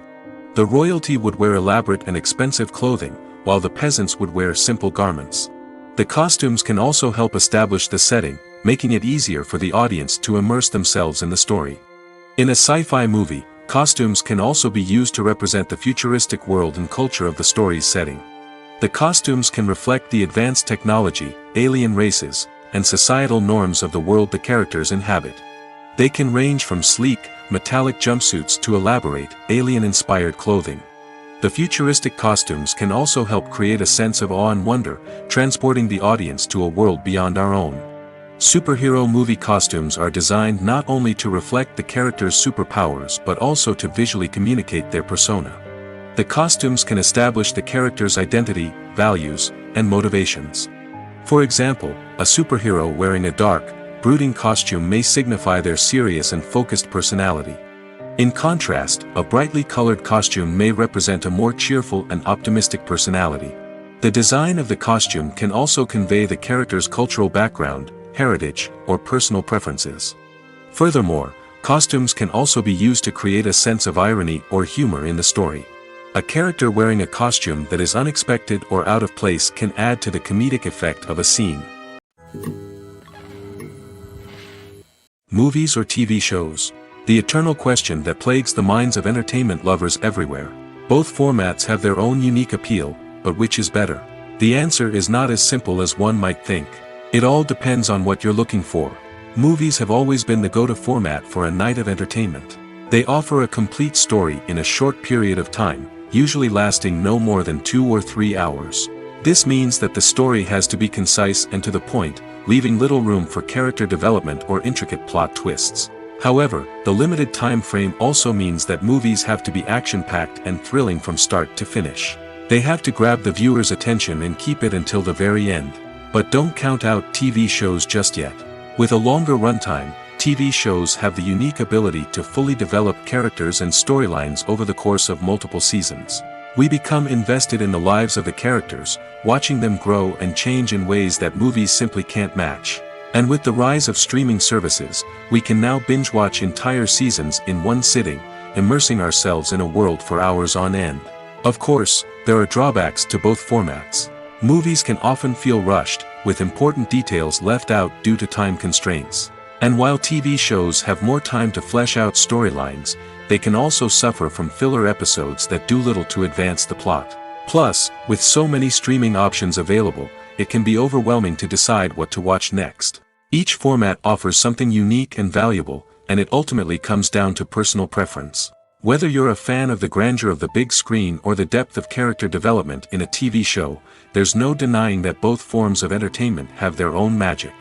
The royalty would wear elaborate and expensive clothing, while the peasants would wear simple garments. The costumes can also help establish the setting, making it easier for the audience to immerse themselves in the story. In a sci-fi movie, costumes can also be used to represent the futuristic world and culture of the story's setting. The costumes can reflect the advanced technology, alien races, and societal norms of the world the characters inhabit. They can range from sleek, metallic jumpsuits to elaborate, alien-inspired clothing. The futuristic costumes can also help create a sense of awe and wonder, transporting the audience to a world beyond our own. Superhero movie costumes are designed not only to reflect the character's superpowers but also to visually communicate their persona. The costumes can establish the character's identity, values, and motivations. For example, a superhero wearing a dark, brooding costume may signify their serious and focused personality. In contrast, a brightly colored costume may represent a more cheerful and optimistic personality. The design of the costume can also convey the character's cultural background, heritage, or personal preferences. Furthermore, costumes can also be used to create a sense of irony or humor in the story. A character wearing a costume that is unexpected or out of place can add to the comedic effect of a scene. Movies or TV shows? The eternal question that plagues the minds of entertainment lovers everywhere. Both formats have their own unique appeal, but which is better? The answer is not as simple as one might think. It all depends on what you're looking for. Movies have always been the go-to format for a night of entertainment. They offer a complete story in a short period of time, usually lasting no more than 2 or 3 hours. This means that the story has to be concise and to the point, leaving little room for character development or intricate plot twists. However, the limited time frame also means that movies have to be action-packed and thrilling from start to finish. They have to grab the viewer's attention and keep it until the very end. But don't count out TV shows just yet. With a longer runtime, TV shows have the unique ability to fully develop characters and storylines over the course of multiple seasons. We become invested in the lives of the characters, watching them grow and change in ways that movies simply can't match. And with the rise of streaming services, we can now binge-watch entire seasons in one sitting, immersing ourselves in a world for hours on end. Of course, there are drawbacks to both formats. Movies can often feel rushed, with important details left out due to time constraints. And while TV shows have more time to flesh out storylines, they can also suffer from filler episodes that do little to advance the plot. Plus, with so many streaming options available, it can be overwhelming to decide what to watch next. Each format offers something unique and valuable, and it ultimately comes down to personal preference. Whether you're a fan of the grandeur of the big screen or the depth of character development in a TV show, there's no denying that both forms of entertainment have their own magic.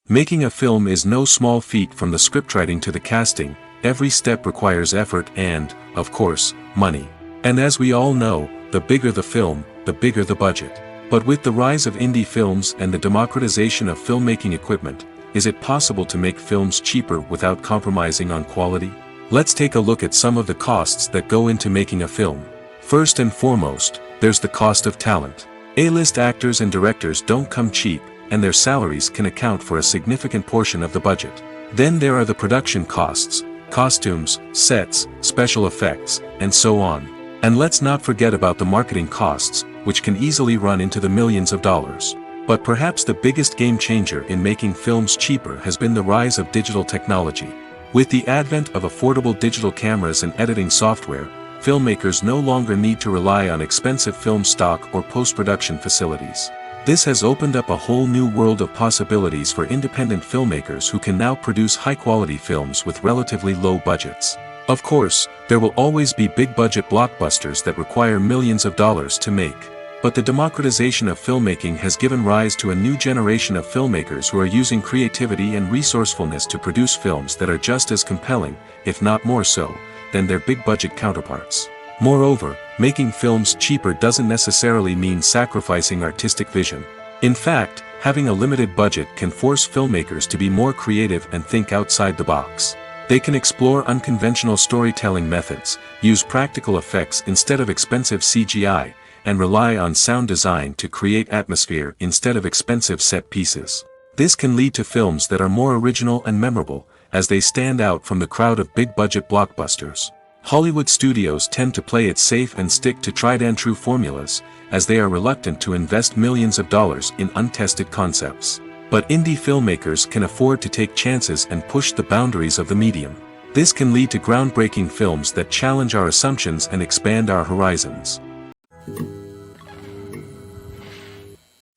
Making a film is no small feat. From the scriptwriting to the casting, every step requires effort and, of course, money. And as we all know, the bigger the film, the bigger the budget. But with the rise of indie films and the democratization of filmmaking equipment, is it possible to make films cheaper without compromising on quality? Let's take a look at some of the costs that go into making a film. First and foremost, there's the cost of talent. A-list actors and directors don't come cheap, and their salaries can account for a significant portion of the budget. Then there are the production costs, costumes, sets, special effects, and so on. And let's not forget about the marketing costs, which can easily run into the millions of dollars. But perhaps the biggest game changer in making films cheaper has been the rise of digital technology. With the advent of affordable digital cameras and editing software, filmmakers no longer need to rely on expensive film stock or post-production facilities. This has opened up a whole new world of possibilities for independent filmmakers who can now produce high-quality films with relatively low budgets. Of course, there will always be big-budget blockbusters that require millions of dollars to make. But the democratization of filmmaking has given rise to a new generation of filmmakers who are using creativity and resourcefulness to produce films that are just as compelling, if not more so, than their big-budget counterparts. Moreover, making films cheaper doesn't necessarily mean sacrificing artistic vision. In fact, having a limited budget can force filmmakers to be more creative and think outside the box. They can explore unconventional storytelling methods, use practical effects instead of expensive CGI, and rely on sound design to create atmosphere instead of expensive set pieces. This can lead to films that are more original and memorable, as they stand out from the crowd of big-budget blockbusters. Hollywood studios tend to play it safe and stick to tried-and-true formulas, as they are reluctant to invest millions of dollars in untested concepts. But indie filmmakers can afford to take chances and push the boundaries of the medium. This can lead to groundbreaking films that challenge our assumptions and expand our horizons.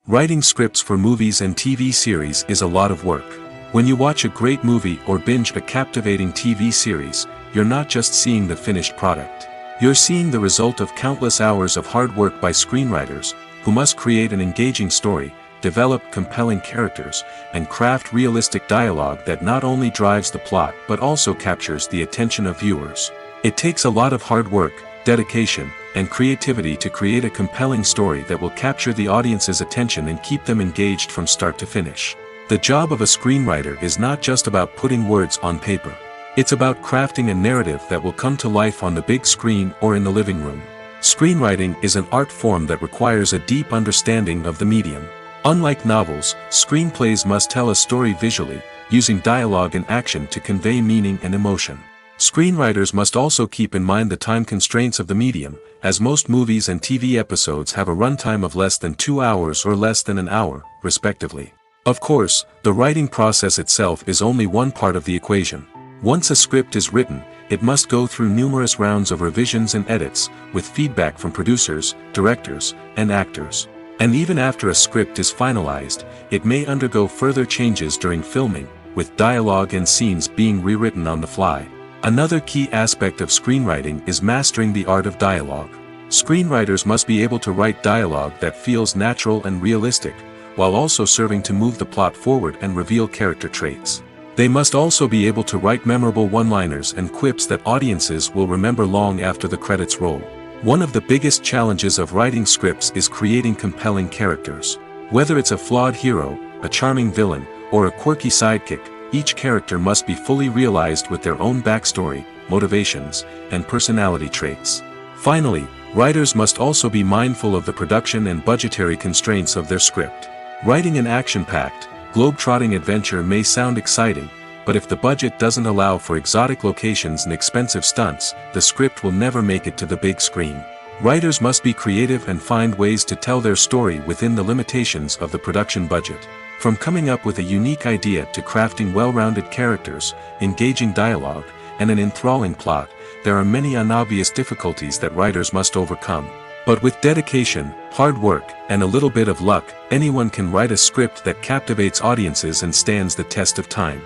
Writing scripts for movies and TV series is a lot of work. When you watch a great movie or binge a captivating TV series, you're not just seeing the finished product. You're seeing the result of countless hours of hard work by screenwriters, who must create an engaging story, develop compelling characters, and craft realistic dialogue that not only drives the plot but also captures the attention of viewers. It takes a lot of hard work, dedication, and creativity to create a compelling story that will capture the audience's attention and keep them engaged from start to finish. The job of a screenwriter is not just about putting words on paper. It's about crafting a narrative that will come to life on the big screen or in the living room. Screenwriting is an art form that requires a deep understanding of the medium. Unlike novels, screenplays must tell a story visually, using dialogue and action to convey meaning and emotion. Screenwriters must also keep in mind the time constraints of the medium, as most movies and TV episodes have a runtime of less than 2 hours or less than an hour, respectively. Of course, the writing process itself is only one part of the equation. Once a script is written, it must go through numerous rounds of revisions and edits, with feedback from producers, directors, and actors. And even after a script is finalized, it may undergo further changes during filming, with dialogue and scenes being rewritten on the fly. Another key aspect of screenwriting is mastering the art of dialogue. Screenwriters must be able to write dialogue that feels natural and realistic, while also serving to move the plot forward and reveal character traits. They must also be able to write memorable one-liners and quips that audiences will remember long after the credits roll. One of the biggest challenges of writing scripts is creating compelling characters. Whether it's a flawed hero, a charming villain, or a quirky sidekick, each character must be fully realized with their own backstory, motivations, and personality traits. Finally, writers must also be mindful of the production and budgetary constraints of their script. Writing an action-packed, globe-trotting adventure may sound exciting, but if the budget doesn't allow for exotic locations and expensive stunts, the script will never make it to the big screen. Writers must be creative and find ways to tell their story within the limitations of the production budget. From coming up with a unique idea to crafting well-rounded characters, engaging dialogue, and an enthralling plot, there are many unobvious difficulties that writers must overcome. But with dedication, hard work, and a little bit of luck, anyone can write a script that captivates audiences and stands the test of time.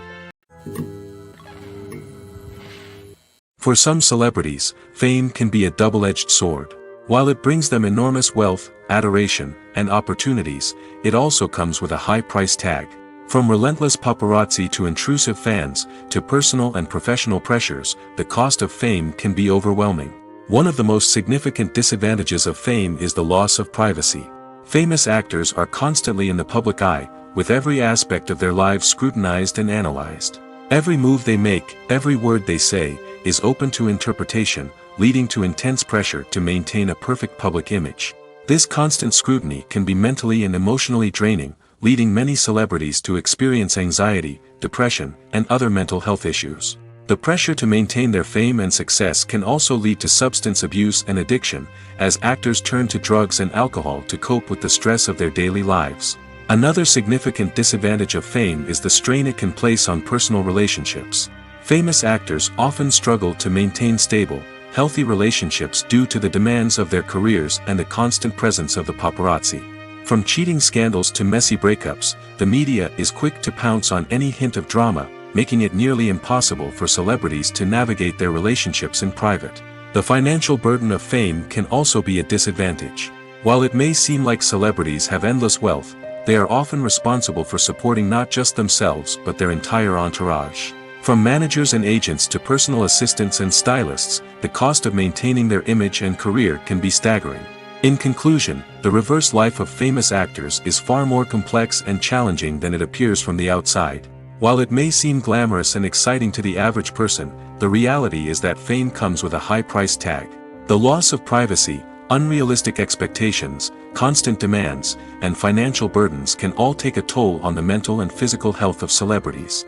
For some celebrities, fame can be a double-edged sword. While it brings them enormous wealth, adoration, and opportunities, it also comes with a high price tag. From relentless paparazzi to intrusive fans, to personal and professional pressures, the cost of fame can be overwhelming. One of the most significant disadvantages of fame is the loss of privacy. Famous actors are constantly in the public eye, with every aspect of their lives scrutinized and analyzed. Every move they make, every word they say, is open to interpretation, leading to intense pressure to maintain a perfect public image. This constant scrutiny can be mentally and emotionally draining, leading many celebrities to experience anxiety, depression, and other mental health issues. The pressure to maintain their fame and success can also lead to substance abuse and addiction, as actors turn to drugs and alcohol to cope with the stress of their daily lives. Another significant disadvantage of fame is the strain it can place on personal relationships. Famous actors often struggle to maintain stable, healthy relationships due to the demands of their careers and the constant presence of the paparazzi. From cheating scandals to messy breakups, the media is quick to pounce on any hint of drama, making it nearly impossible for celebrities to navigate their relationships in private. The financial burden of fame can also be a disadvantage. While it may seem like celebrities have endless wealth, they are often responsible for supporting not just themselves but their entire entourage. From managers and agents to personal assistants and stylists, the cost of maintaining their image and career can be staggering. In conclusion, the reverse life of famous actors is far more complex and challenging than it appears from the outside. While it may seem glamorous and exciting to the average person, the reality is that fame comes with a high price tag. The loss of privacy, unrealistic expectations, constant demands, and financial burdens can all take a toll on the mental and physical health of celebrities.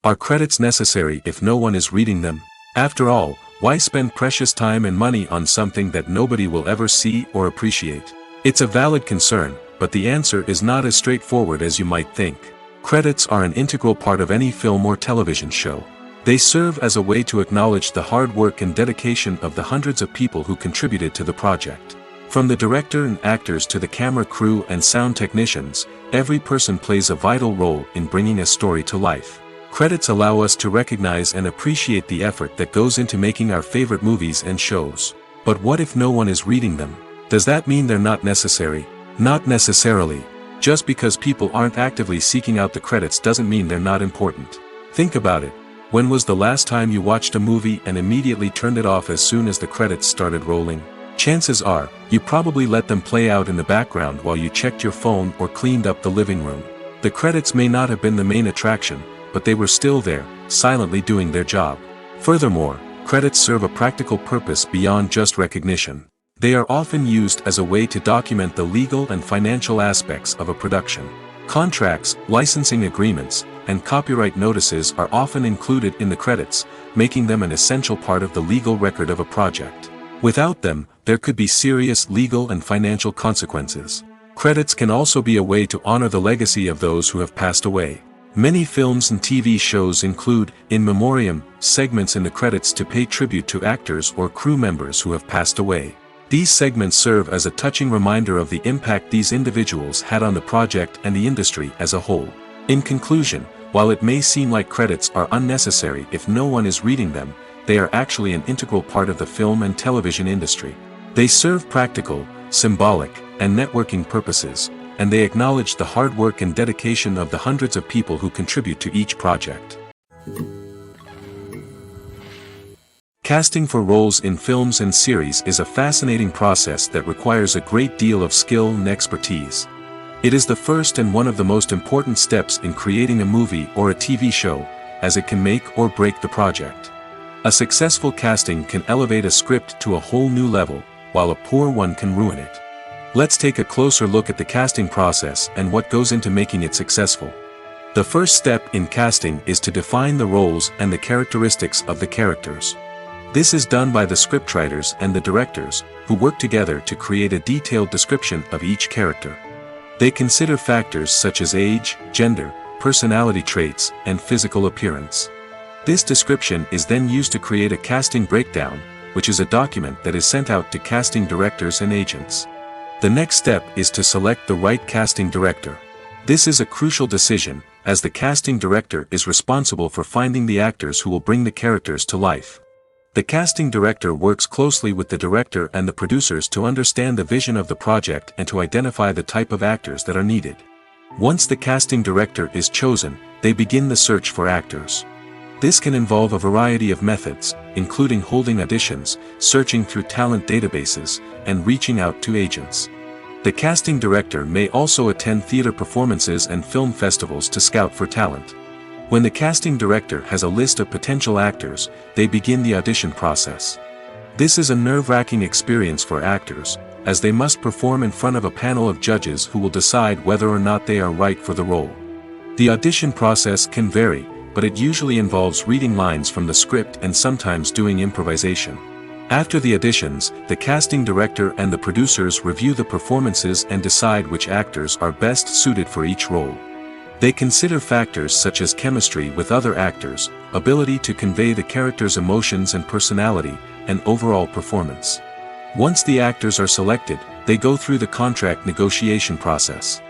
Are credits necessary if no one is reading them? After all, why spend precious time and money on something that nobody will ever see or appreciate? It's a valid concern, but the answer is not as straightforward as you might think. Credits are an integral part of any film or television show. They serve as a way to acknowledge the hard work and dedication of the hundreds of people who contributed to the project. From the director and actors to the camera crew and sound technicians, every person plays a vital role in bringing a story to life. Credits allow us to recognize and appreciate the effort that goes into making our favorite movies and shows. But what if no one is reading them? Does that mean they're not necessary? Not necessarily. Just because people aren't actively seeking out the credits doesn't mean they're not important. Think about it. When was the last time you watched a movie and immediately turned it off as soon as the credits started rolling? Chances are, you probably let them play out in the background while you checked your phone or cleaned up the living room. The credits may not have been the main attraction, but they were still there, silently doing their job. Furthermore, credits serve a practical purpose beyond just recognition. They are often used as a way to document the legal and financial aspects of a production. Contracts, licensing agreements, and copyright notices are often included in the credits, making them an essential part of the legal record of a project. Without them, there could be serious legal and financial consequences. Credits can also be a way to honor the legacy of those who have passed away. Many films and TV shows include, in memoriam, segments in the credits to pay tribute to actors or crew members who have passed away. These segments serve as a touching reminder of the impact these individuals had on the project and the industry as a whole. In conclusion, while it may seem like credits are unnecessary if no one is reading them, they are actually an integral part of the film and television industry. They serve practical, symbolic, and networking purposes, and they acknowledge the hard work and dedication of the hundreds of people who contribute to each project. Casting for roles in films and series is a fascinating process that requires a great deal of skill and expertise. It is the first and one of the most important steps in creating a movie or a TV show, as it can make or break the project. A successful casting can elevate a script to a whole new level, while a poor one can ruin it. Let's take a closer look at the casting process and what goes into making it successful. The first step in casting is to define the roles and the characteristics of the characters. This is done by the scriptwriters and the directors, who work together to create a detailed description of each character. They consider factors such as age, gender, personality traits, and physical appearance. This description is then used to create a casting breakdown, which is a document that is sent out to casting directors and agents. The next step is to select the right casting director. This is a crucial decision, as the casting director is responsible for finding the actors who will bring the characters to life. The casting director works closely with the director and the producers to understand the vision of the project and to identify the type of actors that are needed. Once the casting director is chosen, they begin the search for actors. This can involve a variety of methods, including holding auditions, searching through talent databases, and reaching out to agents. The casting director may also attend theater performances and film festivals to scout for talent. When the casting director has a list of potential actors, they begin the audition process. This is a nerve-wracking experience for actors, as they must perform in front of a panel of judges who will decide whether or not they are right for the role. The audition process can vary, but it usually involves reading lines from the script and sometimes doing improvisation. After the auditions, the casting director and the producers review the performances and decide which actors are best suited for each role. They consider factors such as chemistry with other actors, ability to convey the character's emotions and personality, and overall performance. Once the actors are selected, they go through the contract negotiation process.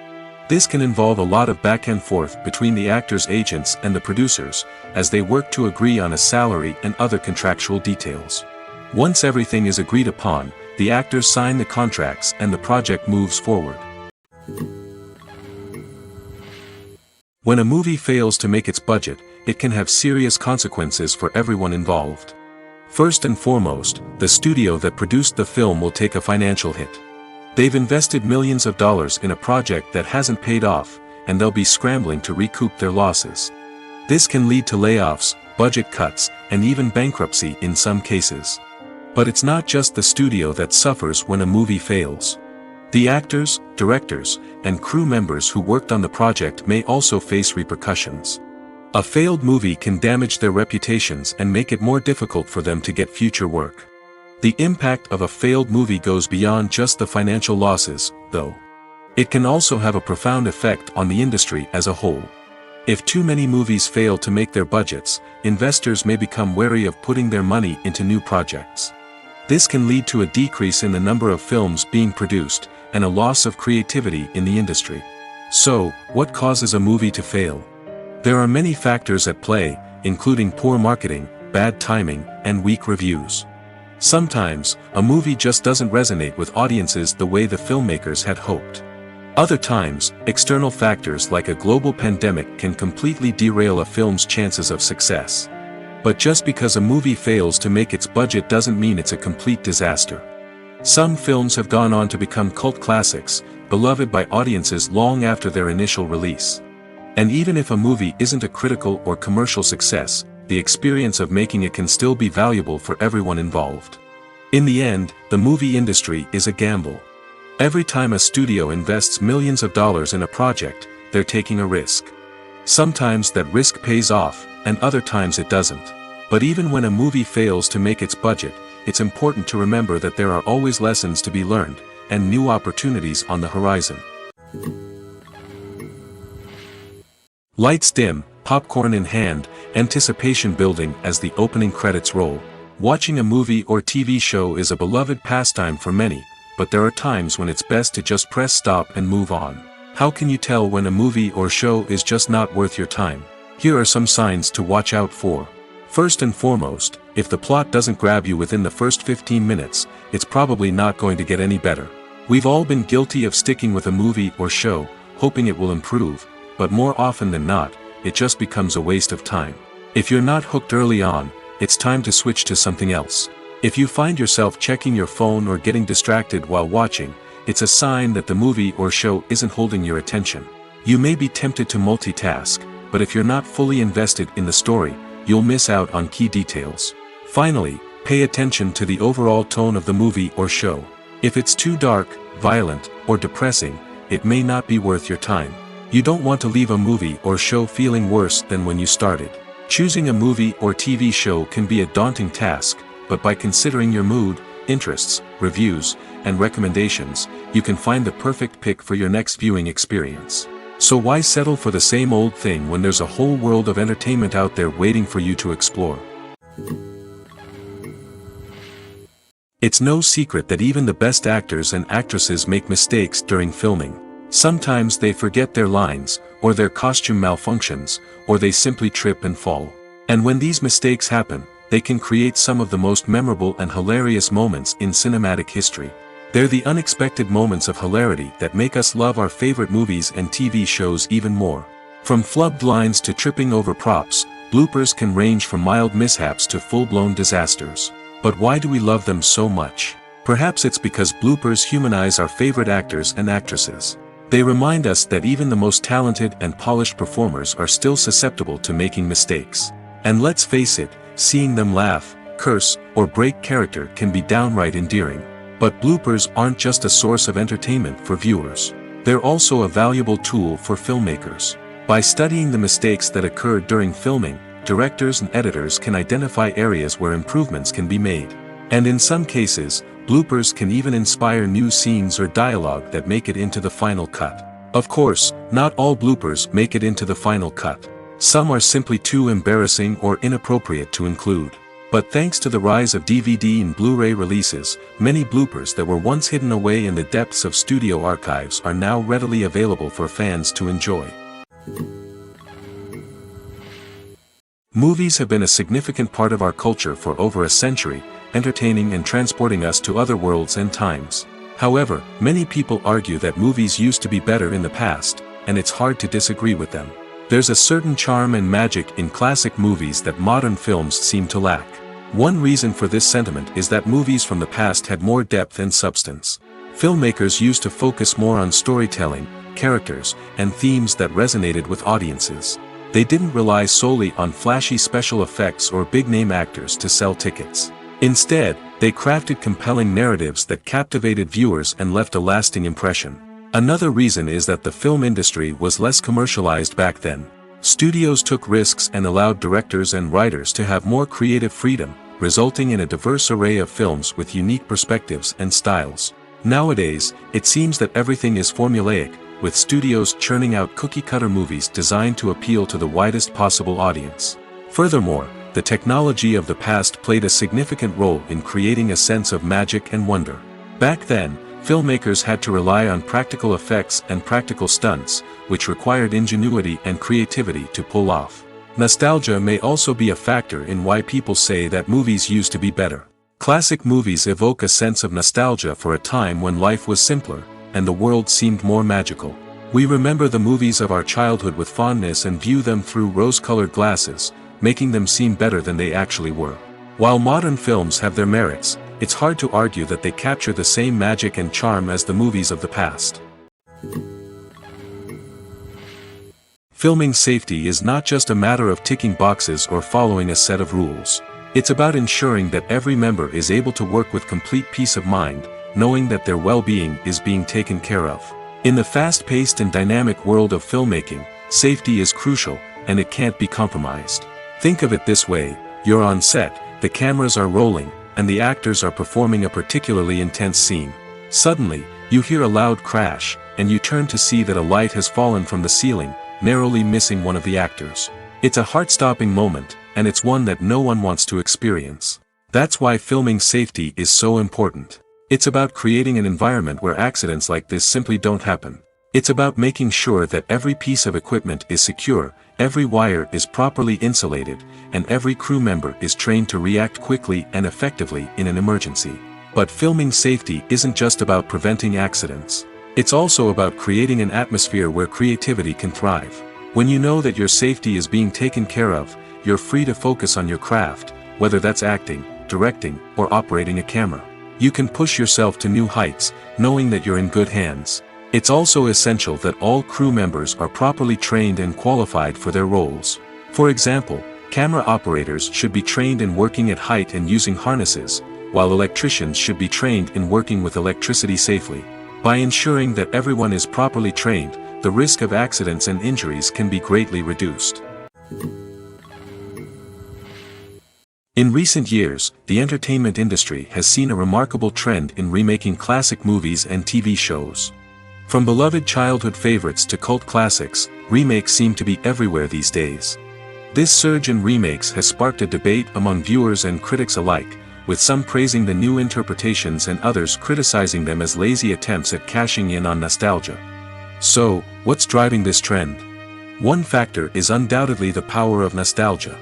This can involve a lot of back and forth between the actors' agents and the producers, as they work to agree on a salary and other contractual details. Once everything is agreed upon, the actors sign the contracts and the project moves forward. When a movie fails to make its budget, it can have serious consequences for everyone involved. First and foremost, the studio that produced the film will take a financial hit. They've invested millions of dollars in a project that hasn't paid off, and they'll be scrambling to recoup their losses. This can lead to layoffs, budget cuts, and even bankruptcy in some cases. But it's not just the studio that suffers when a movie fails. The actors, directors, and crew members who worked on the project may also face repercussions. A failed movie can damage their reputations and make it more difficult for them to get future work. The impact of a failed movie goes beyond just the financial losses, though. It can also have a profound effect on the industry as a whole. If too many movies fail to make their budgets, investors may become wary of putting their money into new projects. This can lead to a decrease in the number of films being produced, and a loss of creativity in the industry. So, what causes a movie to fail? There are many factors at play, including poor marketing, bad timing, and weak reviews. Sometimes, a movie just doesn't resonate with audiences the way the filmmakers had hoped. Other times, external factors like a global pandemic can completely derail a film's chances of success. But just because a movie fails to make its budget doesn't mean it's a complete disaster. Some films have gone on to become cult classics, beloved by audiences long after their initial release. And even if a movie isn't a critical or commercial success, the experience of making it can still be valuable for everyone involved. In the end, the movie industry is a gamble. Every time a studio invests millions of dollars in a project, they're taking a risk. Sometimes that risk pays off, and other times it doesn't. But even when a movie fails to make its budget, it's important to remember that there are always lessons to be learned, and new opportunities on the horizon. Lights dim, popcorn in hand, anticipation building as the opening credits roll. Watching a movie or TV show is a beloved pastime for many, but there are times when it's best to just press stop and move on. How can you tell when a movie or show is just not worth your time? Here are some signs to watch out for. First and foremost, if the plot doesn't grab you within the first 15 minutes, it's probably not going to get any better. We've all been guilty of sticking with a movie or show, hoping it will improve, but more often than not, it just becomes a waste of time. If you're not hooked early on, it's time to switch to something else. If you find yourself checking your phone or getting distracted while watching, it's a sign that the movie or show isn't holding your attention. You may be tempted to multitask, but if you're not fully invested in the story, you'll miss out on key details. Finally, pay attention to the overall tone of the movie or show. If it's too dark, violent, or depressing, it may not be worth your time. You don't want to leave a movie or show feeling worse than when you started. Choosing a movie or TV show can be a daunting task, but by considering your mood, interests, reviews, and recommendations, you can find the perfect pick for your next viewing experience. So why settle for the same old thing when there's a whole world of entertainment out there waiting for you to explore? It's no secret that even the best actors and actresses make mistakes during filming. Sometimes they forget their lines, or their costume malfunctions, or they simply trip and fall. And when these mistakes happen, they can create some of the most memorable and hilarious moments in cinematic history. They're the unexpected moments of hilarity that make us love our favorite movies and TV shows even more. From flubbed lines to tripping over props, bloopers can range from mild mishaps to full-blown disasters. But why do we love them so much? Perhaps it's because bloopers humanize our favorite actors and actresses. They remind us that even the most talented and polished performers are still susceptible to making mistakes. And let's face it, seeing them laugh, curse, or break character can be downright endearing. But bloopers aren't just a source of entertainment for viewers. They're also a valuable tool for filmmakers. By studying the mistakes that occurred during filming, directors and editors can identify areas where improvements can be made. And in some cases, bloopers can even inspire new scenes or dialogue that make it into the final cut. Of course, not all bloopers make it into the final cut. Some are simply too embarrassing or inappropriate to include. But thanks to the rise of DVD and Blu-ray releases, many bloopers that were once hidden away in the depths of studio archives are now readily available for fans to enjoy. Movies have been a significant part of our culture for over a century, entertaining and transporting us to other worlds and times. However, many people argue that movies used to be better in the past, and it's hard to disagree with them. There's a certain charm and magic in classic movies that modern films seem to lack. One reason for this sentiment is that movies from the past had more depth and substance. Filmmakers used to focus more on storytelling, characters, and themes that resonated with audiences. They didn't rely solely on flashy special effects or big-name actors to sell tickets. Instead, they crafted compelling narratives that captivated viewers and left a lasting impression. Another reason is that the film industry was less commercialized back then. Studios took risks and allowed directors and writers to have more creative freedom, resulting in a diverse array of films with unique perspectives and styles. Nowadays, it seems that everything is formulaic, with studios churning out cookie-cutter movies designed to appeal to the widest possible audience. Furthermore, the technology of the past played a significant role in creating a sense of magic and wonder. Back then, filmmakers had to rely on practical effects and practical stunts, which required ingenuity and creativity to pull off. Nostalgia may also be a factor in why people say that movies used to be better. Classic movies evoke a sense of nostalgia for a time when life was simpler, and the world seemed more magical. We remember the movies of our childhood with fondness and view them through rose-colored glasses, making them seem better than they actually were. While modern films have their merits, it's hard to argue that they capture the same magic and charm as the movies of the past. Filming safety is not just a matter of ticking boxes or following a set of rules. It's about ensuring that every member is able to work with complete peace of mind, knowing that their well-being is being taken care of. In the fast-paced and dynamic world of filmmaking, safety is crucial, and it can't be compromised. Think of it this way: you're on set, the cameras are rolling, and the actors are performing a particularly intense scene. Suddenly, you hear a loud crash, and you turn to see that a light has fallen from the ceiling, narrowly missing one of the actors. It's a heart-stopping moment, and it's one that no one wants to experience. That's why filming safety is so important. It's about creating an environment where accidents like this simply don't happen. It's about making sure that every piece of equipment is secure, every wire is properly insulated, and every crew member is trained to react quickly and effectively in an emergency. But filming safety isn't just about preventing accidents. It's also about creating an atmosphere where creativity can thrive. When you know that your safety is being taken care of, you're free to focus on your craft, whether that's acting, directing, or operating a camera. You can push yourself to new heights, knowing that you're in good hands. It's also essential that all crew members are properly trained and qualified for their roles. For example, camera operators should be trained in working at height and using harnesses, while electricians should be trained in working with electricity safely. By ensuring that everyone is properly trained, the risk of accidents and injuries can be greatly reduced. In recent years, the entertainment industry has seen a remarkable trend in remaking classic movies and TV shows. From beloved childhood favorites to cult classics, remakes seem to be everywhere these days. This surge in remakes has sparked a debate among viewers and critics alike, with some praising the new interpretations and others criticizing them as lazy attempts at cashing in on nostalgia. So, what's driving this trend? One factor is undoubtedly the power of nostalgia.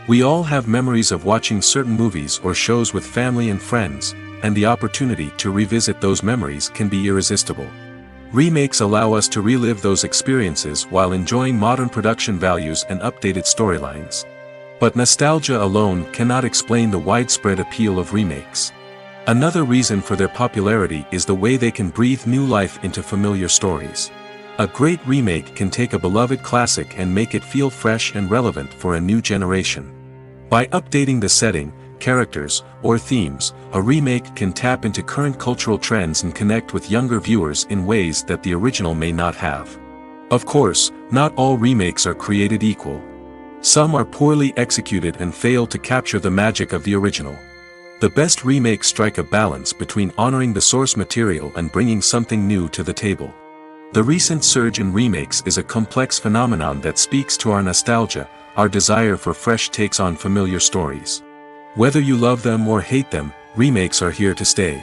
We all have memories of watching certain movies or shows with family and friends, and the opportunity to revisit those memories can be irresistible. Remakes allow us to relive those experiences while enjoying modern production values and updated storylines. But nostalgia alone cannot explain the widespread appeal of remakes. Another reason for their popularity is the way they can breathe new life into familiar stories. A great remake can take a beloved classic and make it feel fresh and relevant for a new generation. By updating the setting, characters, or themes, a remake can tap into current cultural trends and connect with younger viewers in ways that the original may not have. Of course, not all remakes are created equal. Some are poorly executed and fail to capture the magic of the original. The best remakes strike a balance between honoring the source material and bringing something new to the table. The recent surge in remakes is a complex phenomenon that speaks to our nostalgia, our desire for fresh takes on familiar stories. Whether you love them or hate them, remakes are here to stay.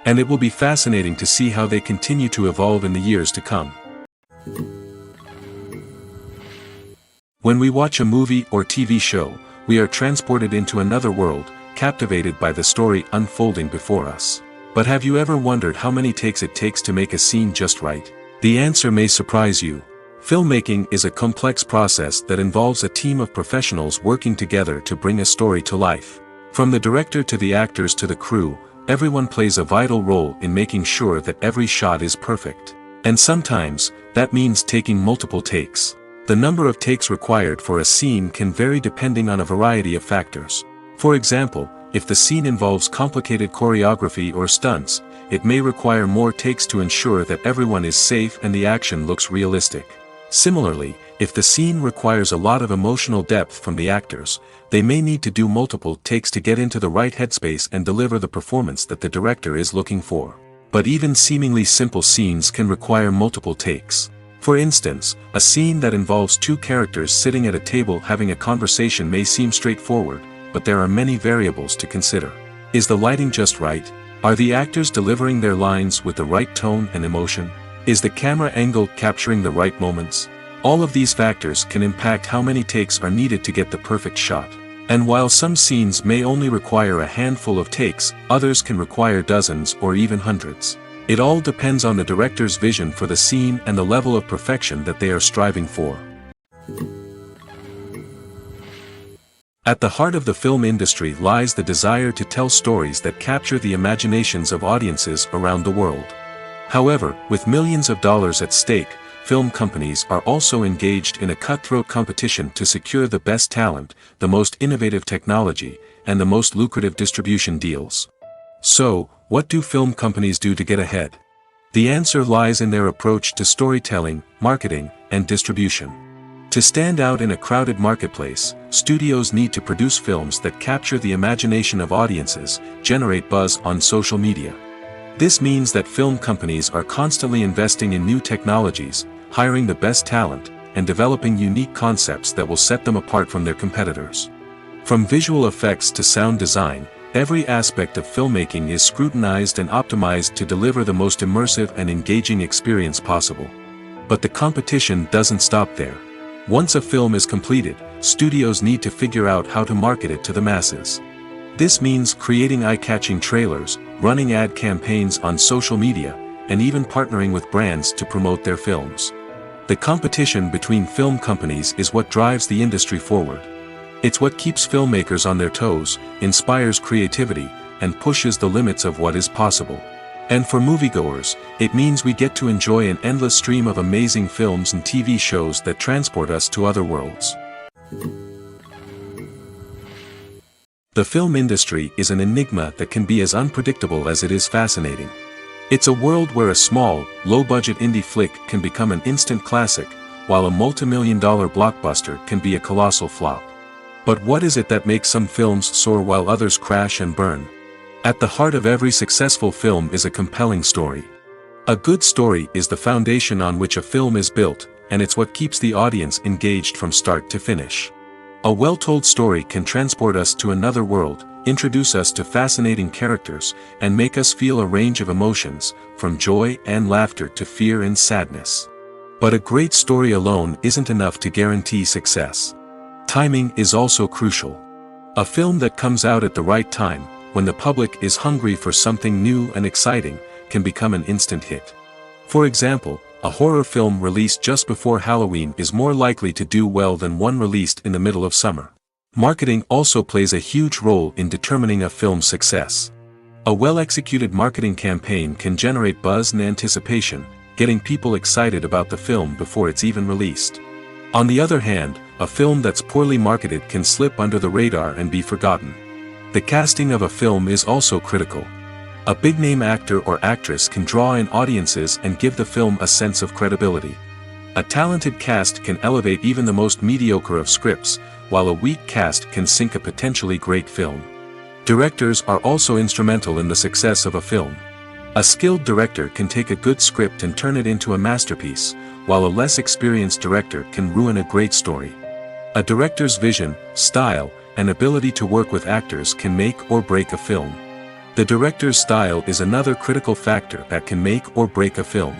And it will be fascinating to see how they continue to evolve in the years to come. When we watch a movie or TV show, we are transported into another world, captivated by the story unfolding before us. But have you ever wondered how many takes it takes to make a scene just right? The answer may surprise you. Filmmaking is a complex process that involves a team of professionals working together to bring a story to life. From the director to the actors to the crew, everyone plays a vital role in making sure that every shot is perfect. And sometimes, that means taking multiple takes. The number of takes required for a scene can vary depending on a variety of factors. For example, if the scene involves complicated choreography or stunts, it may require more takes to ensure that everyone is safe and the action looks realistic. Similarly, if the scene requires a lot of emotional depth from the actors, they may need to do multiple takes to get into the right headspace and deliver the performance that the director is looking for. But even seemingly simple scenes can require multiple takes. For instance, a scene that involves two characters sitting at a table having a conversation may seem straightforward, but there are many variables to consider. Is the lighting just right? Are the actors delivering their lines with the right tone and emotion? Is the camera angle capturing the right moments? All of these factors can impact how many takes are needed to get the perfect shot. And while some scenes may only require a handful of takes, others can require dozens or even hundreds. It all depends on the director's vision for the scene and the level of perfection that they are striving for. At the heart of the film industry lies the desire to tell stories that capture the imaginations of audiences around the world. However, with millions of dollars at stake, film companies are also engaged in a cutthroat competition to secure the best talent, the most innovative technology, and the most lucrative distribution deals. So, what do film companies do to get ahead? The answer lies in their approach to storytelling, marketing, and distribution. To stand out in a crowded marketplace, studios need to produce films that capture the imagination of audiences, generate buzz on social media. This means that film companies are constantly investing in new technologies, hiring the best talent, and developing unique concepts that will set them apart from their competitors. From visual effects to sound design, every aspect of filmmaking is scrutinized and optimized to deliver the most immersive and engaging experience possible. But the competition doesn't stop there. Once a film is completed, studios need to figure out how to market it to the masses. This means creating eye-catching trailers, running ad campaigns on social media, and even partnering with brands to promote their films. The competition between film companies is what drives the industry forward. It's what keeps filmmakers on their toes, inspires creativity, and pushes the limits of what is possible. And for moviegoers, it means we get to enjoy an endless stream of amazing films and TV shows that transport us to other worlds. The film industry is an enigma that can be as unpredictable as it is fascinating. It's a world where a small, low-budget indie flick can become an instant classic, while a multi-million-dollar blockbuster can be a colossal flop. But what is it that makes some films soar while others crash and burn? At the heart of every successful film is a compelling story. A good story is the foundation on which a film is built, and it's what keeps the audience engaged from start to finish. A well-told story can transport us to another world, introduce us to fascinating characters, and make us feel a range of emotions, from joy and laughter to fear and sadness. But a great story alone isn't enough to guarantee success. Timing is also crucial. A film that comes out at the right time, when the public is hungry for something new and exciting, can become an instant hit. For example, a horror film released just before Halloween is more likely to do well than one released in the middle of summer. Marketing also plays a huge role in determining a film's success. A well-executed marketing campaign can generate buzz and anticipation, getting people excited about the film before it's even released. On the other hand, a film that's poorly marketed can slip under the radar and be forgotten. The casting of a film is also critical. A big-name actor or actress can draw in audiences and give the film a sense of credibility. A talented cast can elevate even the most mediocre of scripts, while a weak cast can sink a potentially great film. Directors are also instrumental in the success of a film. A skilled director can take a good script and turn it into a masterpiece, while a less experienced director can ruin a great story. A director's vision, style, and ability to work with actors can make or break a film. The director's style is another critical factor that can make or break a film.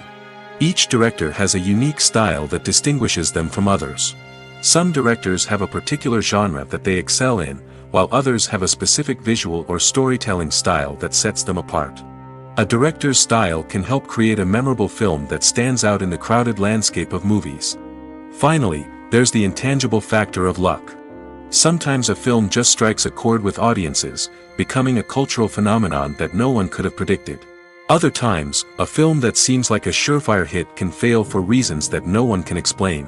Each director has a unique style that distinguishes them from others. Some directors have a particular genre that they excel in, while others have a specific visual or storytelling style that sets them apart. A director's style can help create a memorable film that stands out in the crowded landscape of movies. Finally, there's the intangible factor of luck. Sometimes a film just strikes a chord with audiences, becoming a cultural phenomenon that no one could have predicted. Other times, a film that seems like a surefire hit can fail for reasons that no one can explain.